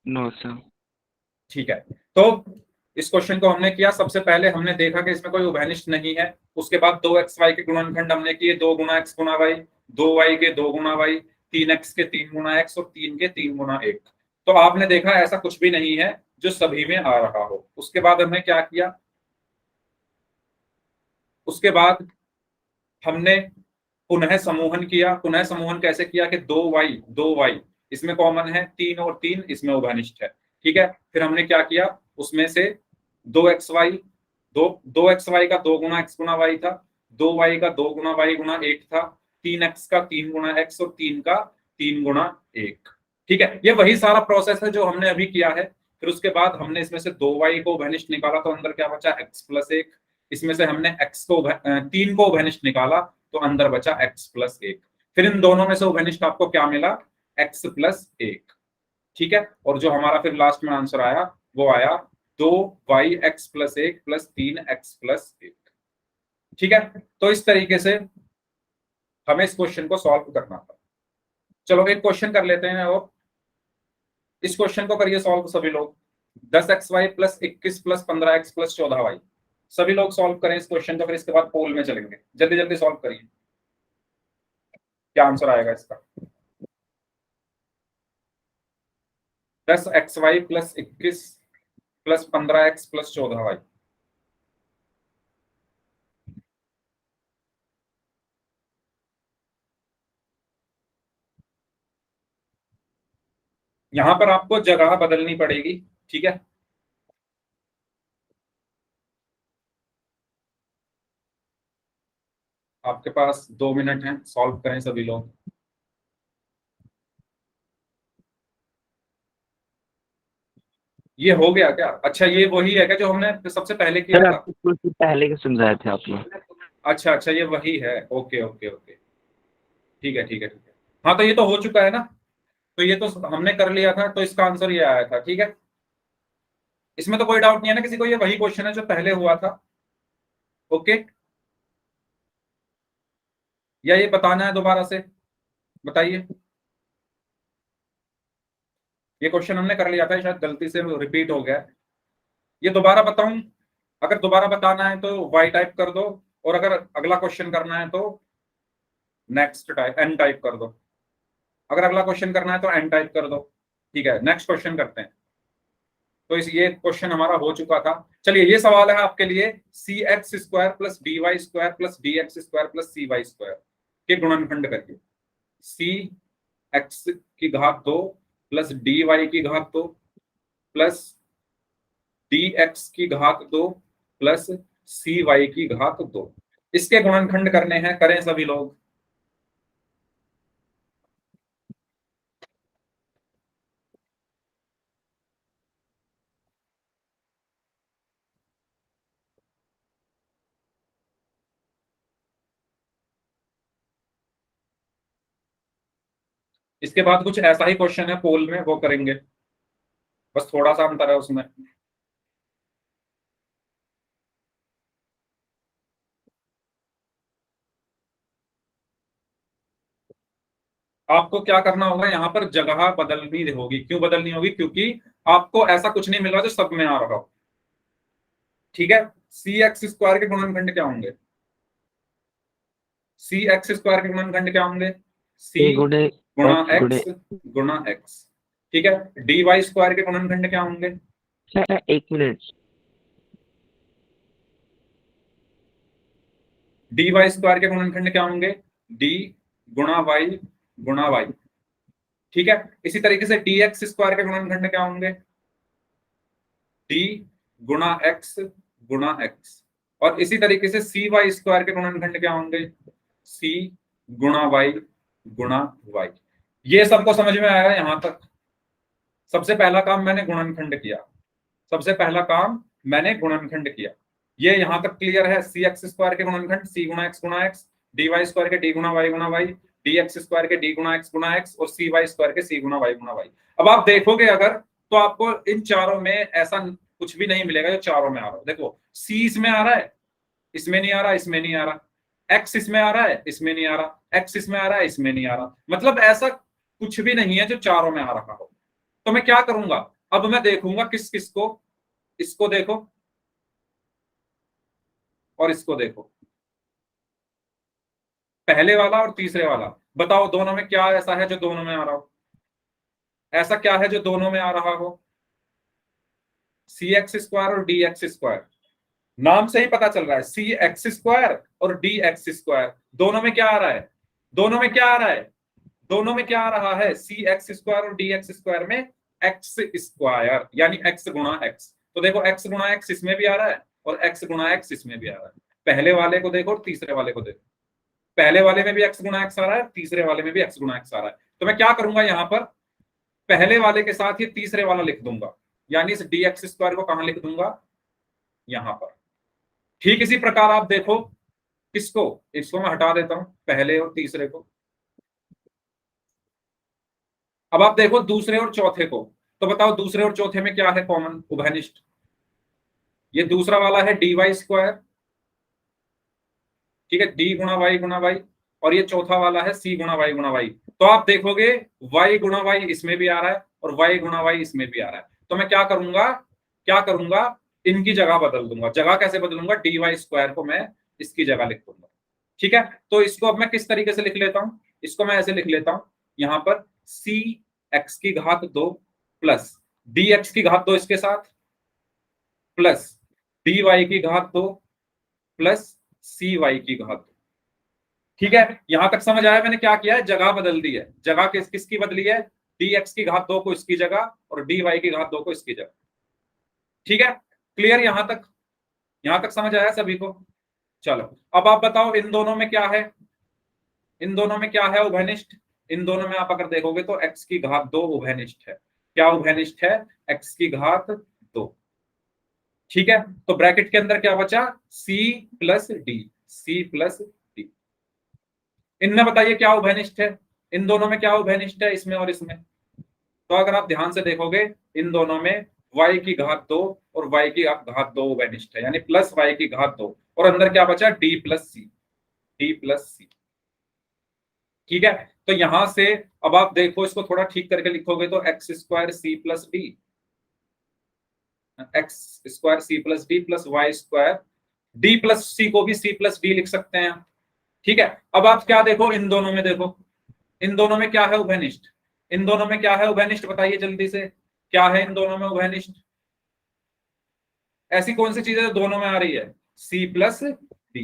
No sir. ठीक है, तो इस क्वेश्चन को हमने किया। सबसे पहले हमने देखा कि इसमें कोई उभयनिष्ठ नहीं है। उसके बाद 2xy के गुणनखंड हमने किए, 2 गुना x गुना y, 2y के 2 गुना y, 3x के 3 गुना x, और 3 के 3 गुना 1। तो आपने देखा ऐसा कुछ भी नहीं है जो सभी में आ रहा हो। उसके बाद हमने क्या किया? उसके बाद हमने पुनः समूहन किया। पुनः समूहन कैसे किया? कि 2y इसमें कॉमन है, 3 और 3 इसमें उभयनिष्ठ है। ठीक है, फिर हमने क्या किया? उसमें से 2xy, 2xy का 2 गुना x गुना y था, 2y का 2 गुना y गुना 1 था, 3x का 3 गुना x, और 3 का 3 गुना 1। ठीक है, ये वही सारा प्रोसेस है जो हमने अभी किया है। फिर उसके बाद हमने इसमें से 2y को उभयनिष्ठ निकाला, तो अंदर क्या बचा? x plus 1। इसमें से हमने 3 को उभयनिष्ठ निकाला, तो अंदर बचा x प्लस 1। फिर इन दोनों में से उभयनिष्ठ आपको क्या मिला? x plus 1। ठीक है। और जो हमारा फिर लास्ट में आंसर आया वो आया 2y(x + 1 + 3x + 1। ठीक है, तो इस तरीके से हमें इस क्वेश्चन को सॉल्व करना था। चलो एक क्वेश्चन कर लेते हैं और इस क्वेश्चन को करिए सॉल्व सभी लोग। 10xy + 21 + 15x + 14y। सभी लोग सॉल्व करें इस क्वेश्चन को, फिर इसके बाद पोल में चलेंगे। जल्दी जल्दी सॉल्व करिए, क्या आंसर आएगा इसका। 10xy + 21 + 15x + 14y। यहां पर आपको जगह बदलनी पड़ेगी, ठीक है। आपके पास 2 मिनट हैं, सॉल्व करें सभी लोग। ये हो गया क्या? अच्छा, ये वही है क्या जो हमने सबसे पहले किया सर था? आपको कुछ पहले के समझाए थे आपने। अच्छा अच्छा, ये वही है। ओके ओके ओके, ठीक है ठीक है ठीक है। हाँ, तो ये तो हो चुका है ना, तो ये तो हमने कर लिया था, तो इसका आंसर ये आया था। ठीक है, इसमें तो कोई डाउट नहीं है ना किसी को, ये वही क्वेश्चन है जो पहले हुआ था। ओके, या ये बताना है दोबारा से? बताइए। ये क्वेश्चन हमने कर लिया था, शायद गलती से रिपीट हो गया है। ये दोबारा बताऊं? अगर दोबारा बताना है तो y टाइप कर दो, और अगर अगला क्वेश्चन करना है तो नेक्स्ट टाइप n टाइप कर दो। अगर अगला क्वेश्चन करना है तो n टाइप कर दो। ठीक है, नेक्स्ट क्वेश्चन करते हैं। तो इस ये क्वेश्चन हमारा हो चुका था। चलिए, ये सवाल है आपके लिए, cx² + dy² + dx² + cy² के गुणनखंड करिए। cx की घात 2 + dy की घात 2 + dx की घात 2 + cy की घात 2, इसके गुणनखंड करने हैं, करें सभी लोग। इसके बाद कुछ ऐसा ही क्वेश्चन है पोल में, वो करेंगे, बस थोड़ा सा अंतर है उसमें। आपको क्या करना होगा, यहाँ पर जगह बदलनी होगी। क्यों बदलनी होगी? क्योंकि आपको ऐसा कुछ नहीं मिल रहा जो सब में आ रहा हो। ठीक है, cx² के गुणनखंड क्या होंगे? cx² के गुणनखंड क्या होंगे? c ए गुणे गुणा x गुणे। x गुणा x। ठीक है, dy² के गुणनखंड क्या होंगे? Sir 1 minute. dy² के गुणनखंड क्या होंगे? d गुणा y गुणा y। ठीक है, इसी तरीके से dx² के गुणनखंड क्या होंगे? d गुणा x गुणा x। और इसी तरीके से cy² के गुणनखंड क्या होंगे? c गुणा y गुणा y। ये सबको समझ में आया यहां तक? सबसे पहला काम मैंने गुणनखंड किया, सबसे पहला काम मैंने गुणनखंड किया। ये यहां तक क्लियर है? cx² के गुणनखंड c गुणा x गुणा x, dy² के d गुणा y गुणा y, dx² के d गुणा x गुणा x, और cy² के c गुणा y गुणा y। अब आप देखोगे अगर, तो आपको इन चारों में ऐसा कुछ भी नहीं मिलेगा जो चारों में आ रहा हो। देखो, c इसमें आ रहा है, इसमें नहीं आ रहा, इसमें नहीं आ रहा। x इसमें आ रहा है, इसमें नहीं आ रहा। x इसमें आ रहा है, इसमें नहीं आ रहा। मतलब ऐसा कुछ भी नहीं है जो चारों में आ रहा हो। तो मैं क्या करूंगा, अब मैं देखूंगा किस किस को। इसको देखो और इसको देखो, पहले वाला और तीसरे वाला। बताओ दोनों में क्या ऐसा है जो दोनों में आ रहा हो? ऐसा क्या है जो दोनों में आ रहा हो? cx² और dx²। नाम से ही पता चल रहा है, cx² और dx²। दोनों में क्या आ रहा है? दोनों में क्या आ रहा है? दोनों में क्या आ रहा है? cx² और dx² में x² यानी x गुणा x। तो देखो, x गुणा x इसमें भी आ रहा है और x गुणा x इसमें भी आ रहा है। पहले वाले को देखो और तीसरे वाले को देखो, पहले वाले में भी x गुणा x आ रहा है, तीसरे वाले में भी x गुणा x आ रहा है। तो मैं क्या करूंगा, यहां पर पहले वाले के साथ ये तीसरे वाला लिख दूंगा, यानी इस dx² को कहां लिख दूंगा? यहां पर। ठीक इसी प्रकार आप देखो, किसको, इसको मैं हटा देता हूं, पहले और तीसरे को। अब आप देखो दूसरे और चौथे को, तो बताओ दूसरे और चौथे में क्या है कॉमन उभयनिष्ठ? ये दूसरा वाला है dy स्क्वायर, ठीक है, d गुणा y गुणा y, और ये चौथा वाला है c गुणा y गुणा y। तो आप देखोगे y गुणा y इसमें भी आ रहा है और y गुणा y इसमें भी आ रहा है। तो मैं क्या करूंगा, इनकी जगह बदल दूंगा। जगह कैसे बदलूंगा? dy स्क्वायर को मैं इसकी जगह लिख दूंगा, ठीक है। तो इसको अब मैं किस तरीके से लिख लेता हूं? इसको मैं ऐसे लिख लेता हूं, यहां पर c x की घात 2 प्लस dx की घात 2 इसके साथ, प्लस dy की घात 2 प्लस cy की घात 2। ठीक है, यहां तक समझ आया? मैंने क्या किया है, जगह बदल दी है। जगह किसकी बदली है? dx की घात 2 को इसकी जगह और dy की घात 2 को इसकी जगह। ठीक है, क्लियर यहां तक? यहां तक समझ आया सभी को? चलो अब आप बताओ इन दोनों में क्या है, इन दोनों में क्या है उभयनिष्ठ? इन दोनों में आप अगर देखोगे तो x की घात 2 उभयनिष्ठ है। क्या उभयनिष्ठ है? x की घात 2। ठीक है, तो ब्रैकेट के अंदर क्या बचा? c plus D, c plus D. इनमें बताइए क्या उभयनिष्ठ है? इन दोनों में क्या उभयनिष्ठ है, इसमें और इसमें? तो अगर आप ध्यान से देखोगे इन दोनों में y की घात 2 और y की घात 2 उभयनिष्ठ है, यानी प्लस y की घात 2, और अंदर क्या बचा? d प्लस सी, d प्लस सी। ठीक है, तो यहां से अब आप देखो, इसको थोड़ा ठीक करके लिखोगे तो x square c plus d, x square c plus d plus Y square d plus c को भी सी प्लस डी लिख सकते हैं। ठीक है, अब आप क्या देखो इन दोनों में, देखो इन दोनों में क्या है उभयनिष्ठ? इन दोनों में क्या है उभयनिष्ठ बताइए जल्दी से, क्या है इन दोनों में उभयनिष्ठ? ऐसी कौन सी चीज है जो दोनों में आ रही है? सी प्लस डी,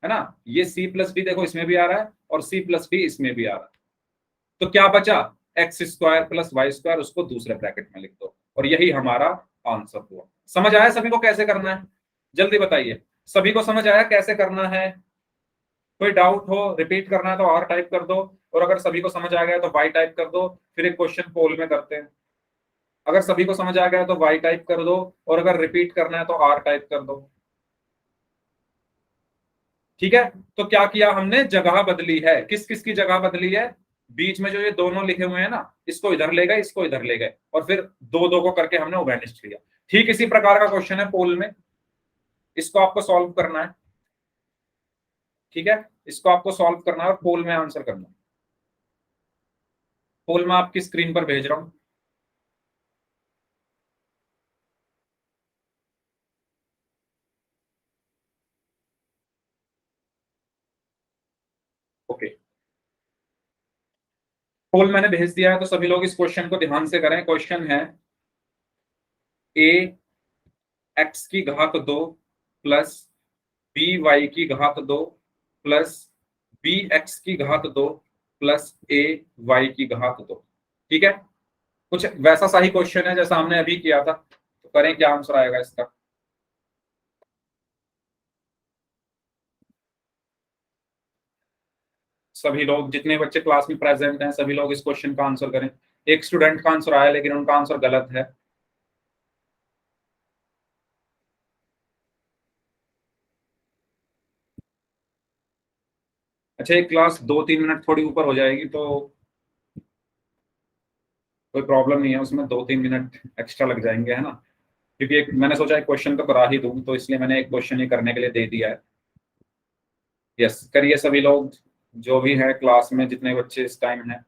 है ना। ये सी प्लस डी देखो इसमें भी आ रहा है और सी प्लस डी इसमें भी आ रहा है। तो क्या बचा? X square plus Y square, उसको दूसरे ब्रैकेट में लिख दो, और यही हमारा आंसर हुआ। समझ आया सभी को कैसे करना है? जल्दी बताइए, सभी को समझ आया कैसे करना है? कोई डाउट हो, रिपीट करना है तो आर टाइप कर दो, और अगर सभी को समझ आ गया तो वाई टाइप कर दो। फिर एक क्वेश्चन पोल में करते हैं। अगर सभी को समझ आ गया तो वाई टाइप कर दो, और अगर रिपीट करना है तो आर टाइप कर दो। ठीक है, तो क्या किया हमने? जगह बदली है। किस किस की जगह बदली है? बीच में जो ये दोनों लिखे हुए हैं ना, इसको इधर ले गए, इसको इधर ले गए, और फिर दो दो को करके हमने उभयनिष्ठ लिया। ठीक इसी प्रकार का क्वेश्चन है पोल में, इसको आपको सॉल्व करना है। ठीक है, इसको आपको सॉल्व करना है और पोल में आंसर करना है। पोल में आपकी स्क्रीन पर भेज रहा हूं। ओके, पोल मैंने भेज दिया है, तो सभी लोग इस क्वेश्चन को ध्यान से करें। क्वेश्चन है ए एक्स की घात 2 प्लस बी वाई की घात 2 प्लस बी एक्स की घात 2 प्लस ए वाई की घात 2। ठीक है, कुछ वैसा सा ही क्वेश्चन है जैसा हमने अभी किया था। तो करें, क्या आंसर आएगा इसका? सभी लोग, जितने बच्चे क्लास में प्रेजेंट हैं, सभी लोग इस क्वेश्चन का आंसर करें। एक स्टूडेंट का आंसर आया लेकिन उनका आंसर गलत है। अच्छा, एक क्लास 2-3 मिनट थोड़ी ऊपर हो जाएगी तो कोई प्रॉब्लम नहीं है, उसमें 2-3 मिनट एक्स्ट्रा लग जाएंगे, है ना। क्योंकि एक मैंने सोचा एक क्वेश्चन तो करा ही दूं, तो इसलिए मैंने एक क्वेश्चन ही करने के लिए दे दिया है। यस, करिए सभी लोग, जो भी है क्लास में जितने बच्चे इस टाइम हैं।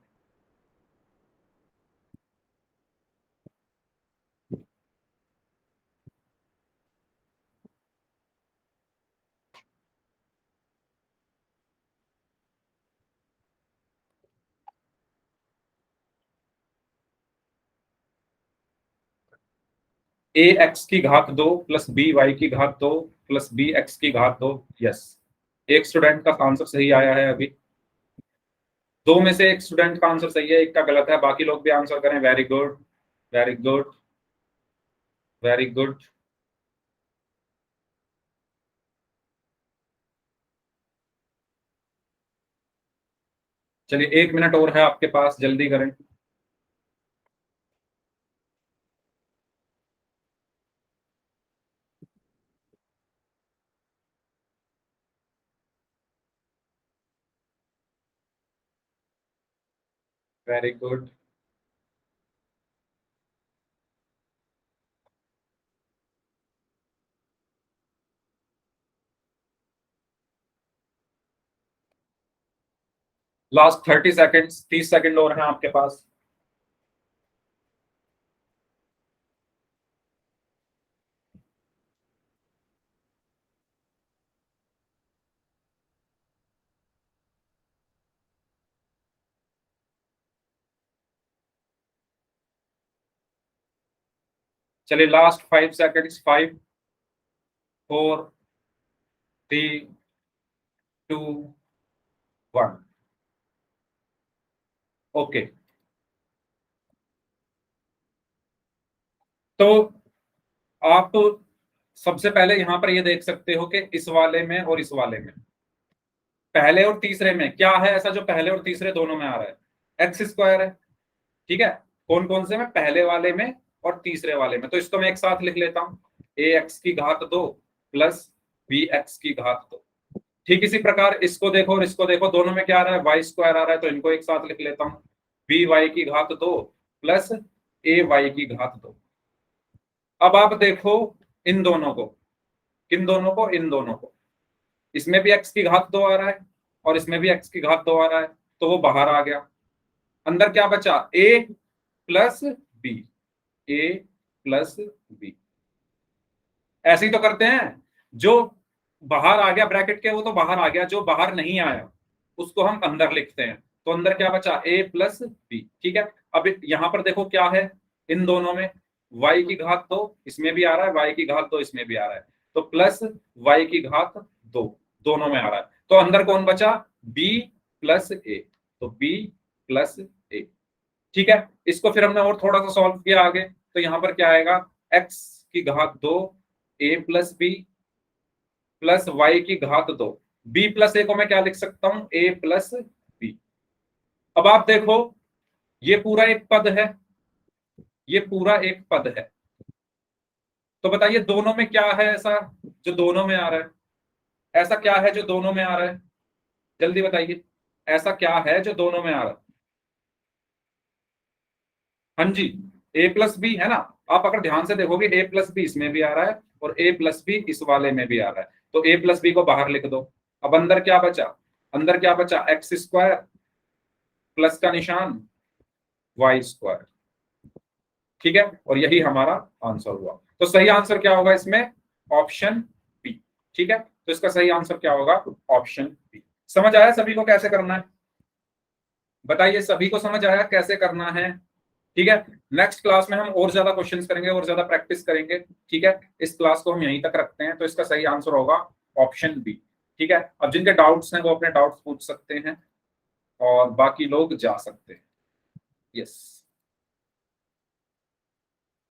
ए एक्स की घात 2 प्लस बी वाई की घात 2 प्लस बी एक्स की घात 2। यस, एक स्टूडेंट का आंसर सही आया है अभी। दो में से एक स्टूडेंट का आंसर सही है, एक का गलत है। बाकी लोग भी आंसर करें। Very good, very good, very good. चलिए 1 मिनट और है आपके पास, जल्दी करें। Very good. Last 30 seconds, 30 second और हैं आपके पास। चलिए लास्ट 5 सेकेंड्स। 5 4 3 2 1। ओके, तो आप सबसे पहले यहां पर ये देख सकते हो कि इस वाले में और इस वाले में, पहले और तीसरे में क्या है ऐसा जो पहले और तीसरे दोनों में आ रहा है? एक्स स्क्वायर है। ठीक है, कौन कौन से में? पहले वाले में और तीसरे वाले में। तो इसको मैं एक साथ लिख लेता हूं, ए एक्स की घात 2 प्लस बी एक्स की घात 2। ठीक इसी प्रकार इसको देखो और इसको देखो, दोनों में क्या आ रहा है? वाई स्क्वायर आ रहा है, तो इनको एक साथ लिख लेता हूं, बी वाई की घात 2 प्लस ए वाई की घात 2। अब आप देखो इन दोनों को, किन दोनों को? इन दोनों को। इसमें भी एक्स की घात 2 आ रहा है और इसमें भी एक्स की घात 2 आ रहा है, तो वो बाहर आ गया। अंदर क्या बचा? ए प्लस बी, ए प्लस बी। ऐसे ही तो करते हैं, जो बाहर आ गया ब्रैकेट के वो तो बाहर आ गया, जो बाहर नहीं आया उसको हम अंदर लिखते हैं। तो अंदर क्या बचा? ए प्लस बी। ठीक है, अब यहां पर देखो क्या है इन दोनों में, y की घात 2 इसमें भी आ रहा है, y की घात 2 इसमें भी आ रहा है, तो प्लस y की घात 2 दोनों में आ रहा है। तो अंदर कौन बचा? b प्लस ए, तो b प्लस ए। ठीक है, इसको फिर हमने और थोड़ा सा सॉल्व किया आगे, तो यहां पर क्या आएगा? x की घात 2 a plus B plus Y की घात 2। b प्लस ए को मैं क्या लिख सकता हूं? a plus B. अब आप देखो ये पूरा एक पद है, ये पूरा एक पद है, तो बताइए दोनों में क्या है ऐसा जो दोनों में आ रहा है? ऐसा क्या है जो दोनों में आ रहा है? जल्दी बताइए, ऐसा क्या है जो दोनों में आ रहा है? हाँ जी, a प्लस बी है ना। आप अगर ध्यान से देखोगे a प्लस बी इसमें भी आ रहा है और a प्लस बी इस वाले में भी आ रहा है, तो a प्लस बी को बाहर लिख दो। अब अंदर क्या बचा? अंदर क्या बचा? एक्स स्क्वायर प्लस का निशान वाई स्क्वायर। ठीक है, और यही हमारा आंसर हुआ। तो सही आंसर क्या होगा इसमें? Option B. ठीक है, तो इसका सही आंसर क्या होगा? Option B. समझ आया सभी को कैसे करना है? बताइए सभी को समझ आया कैसे करना है? ठीक है, नेक्स्ट क्लास में हम और ज्यादा क्वेश्चंस करेंगे और ज्यादा प्रैक्टिस करेंगे। ठीक है, इस क्लास को हम यहीं तक रखते हैं, तो इसका सही आंसर होगा ऑप्शन बी। ठीक है, अब जिनके डाउट्स हैं वो अपने डाउट्स पूछ सकते हैं और बाकी लोग जा सकते हैं। यस।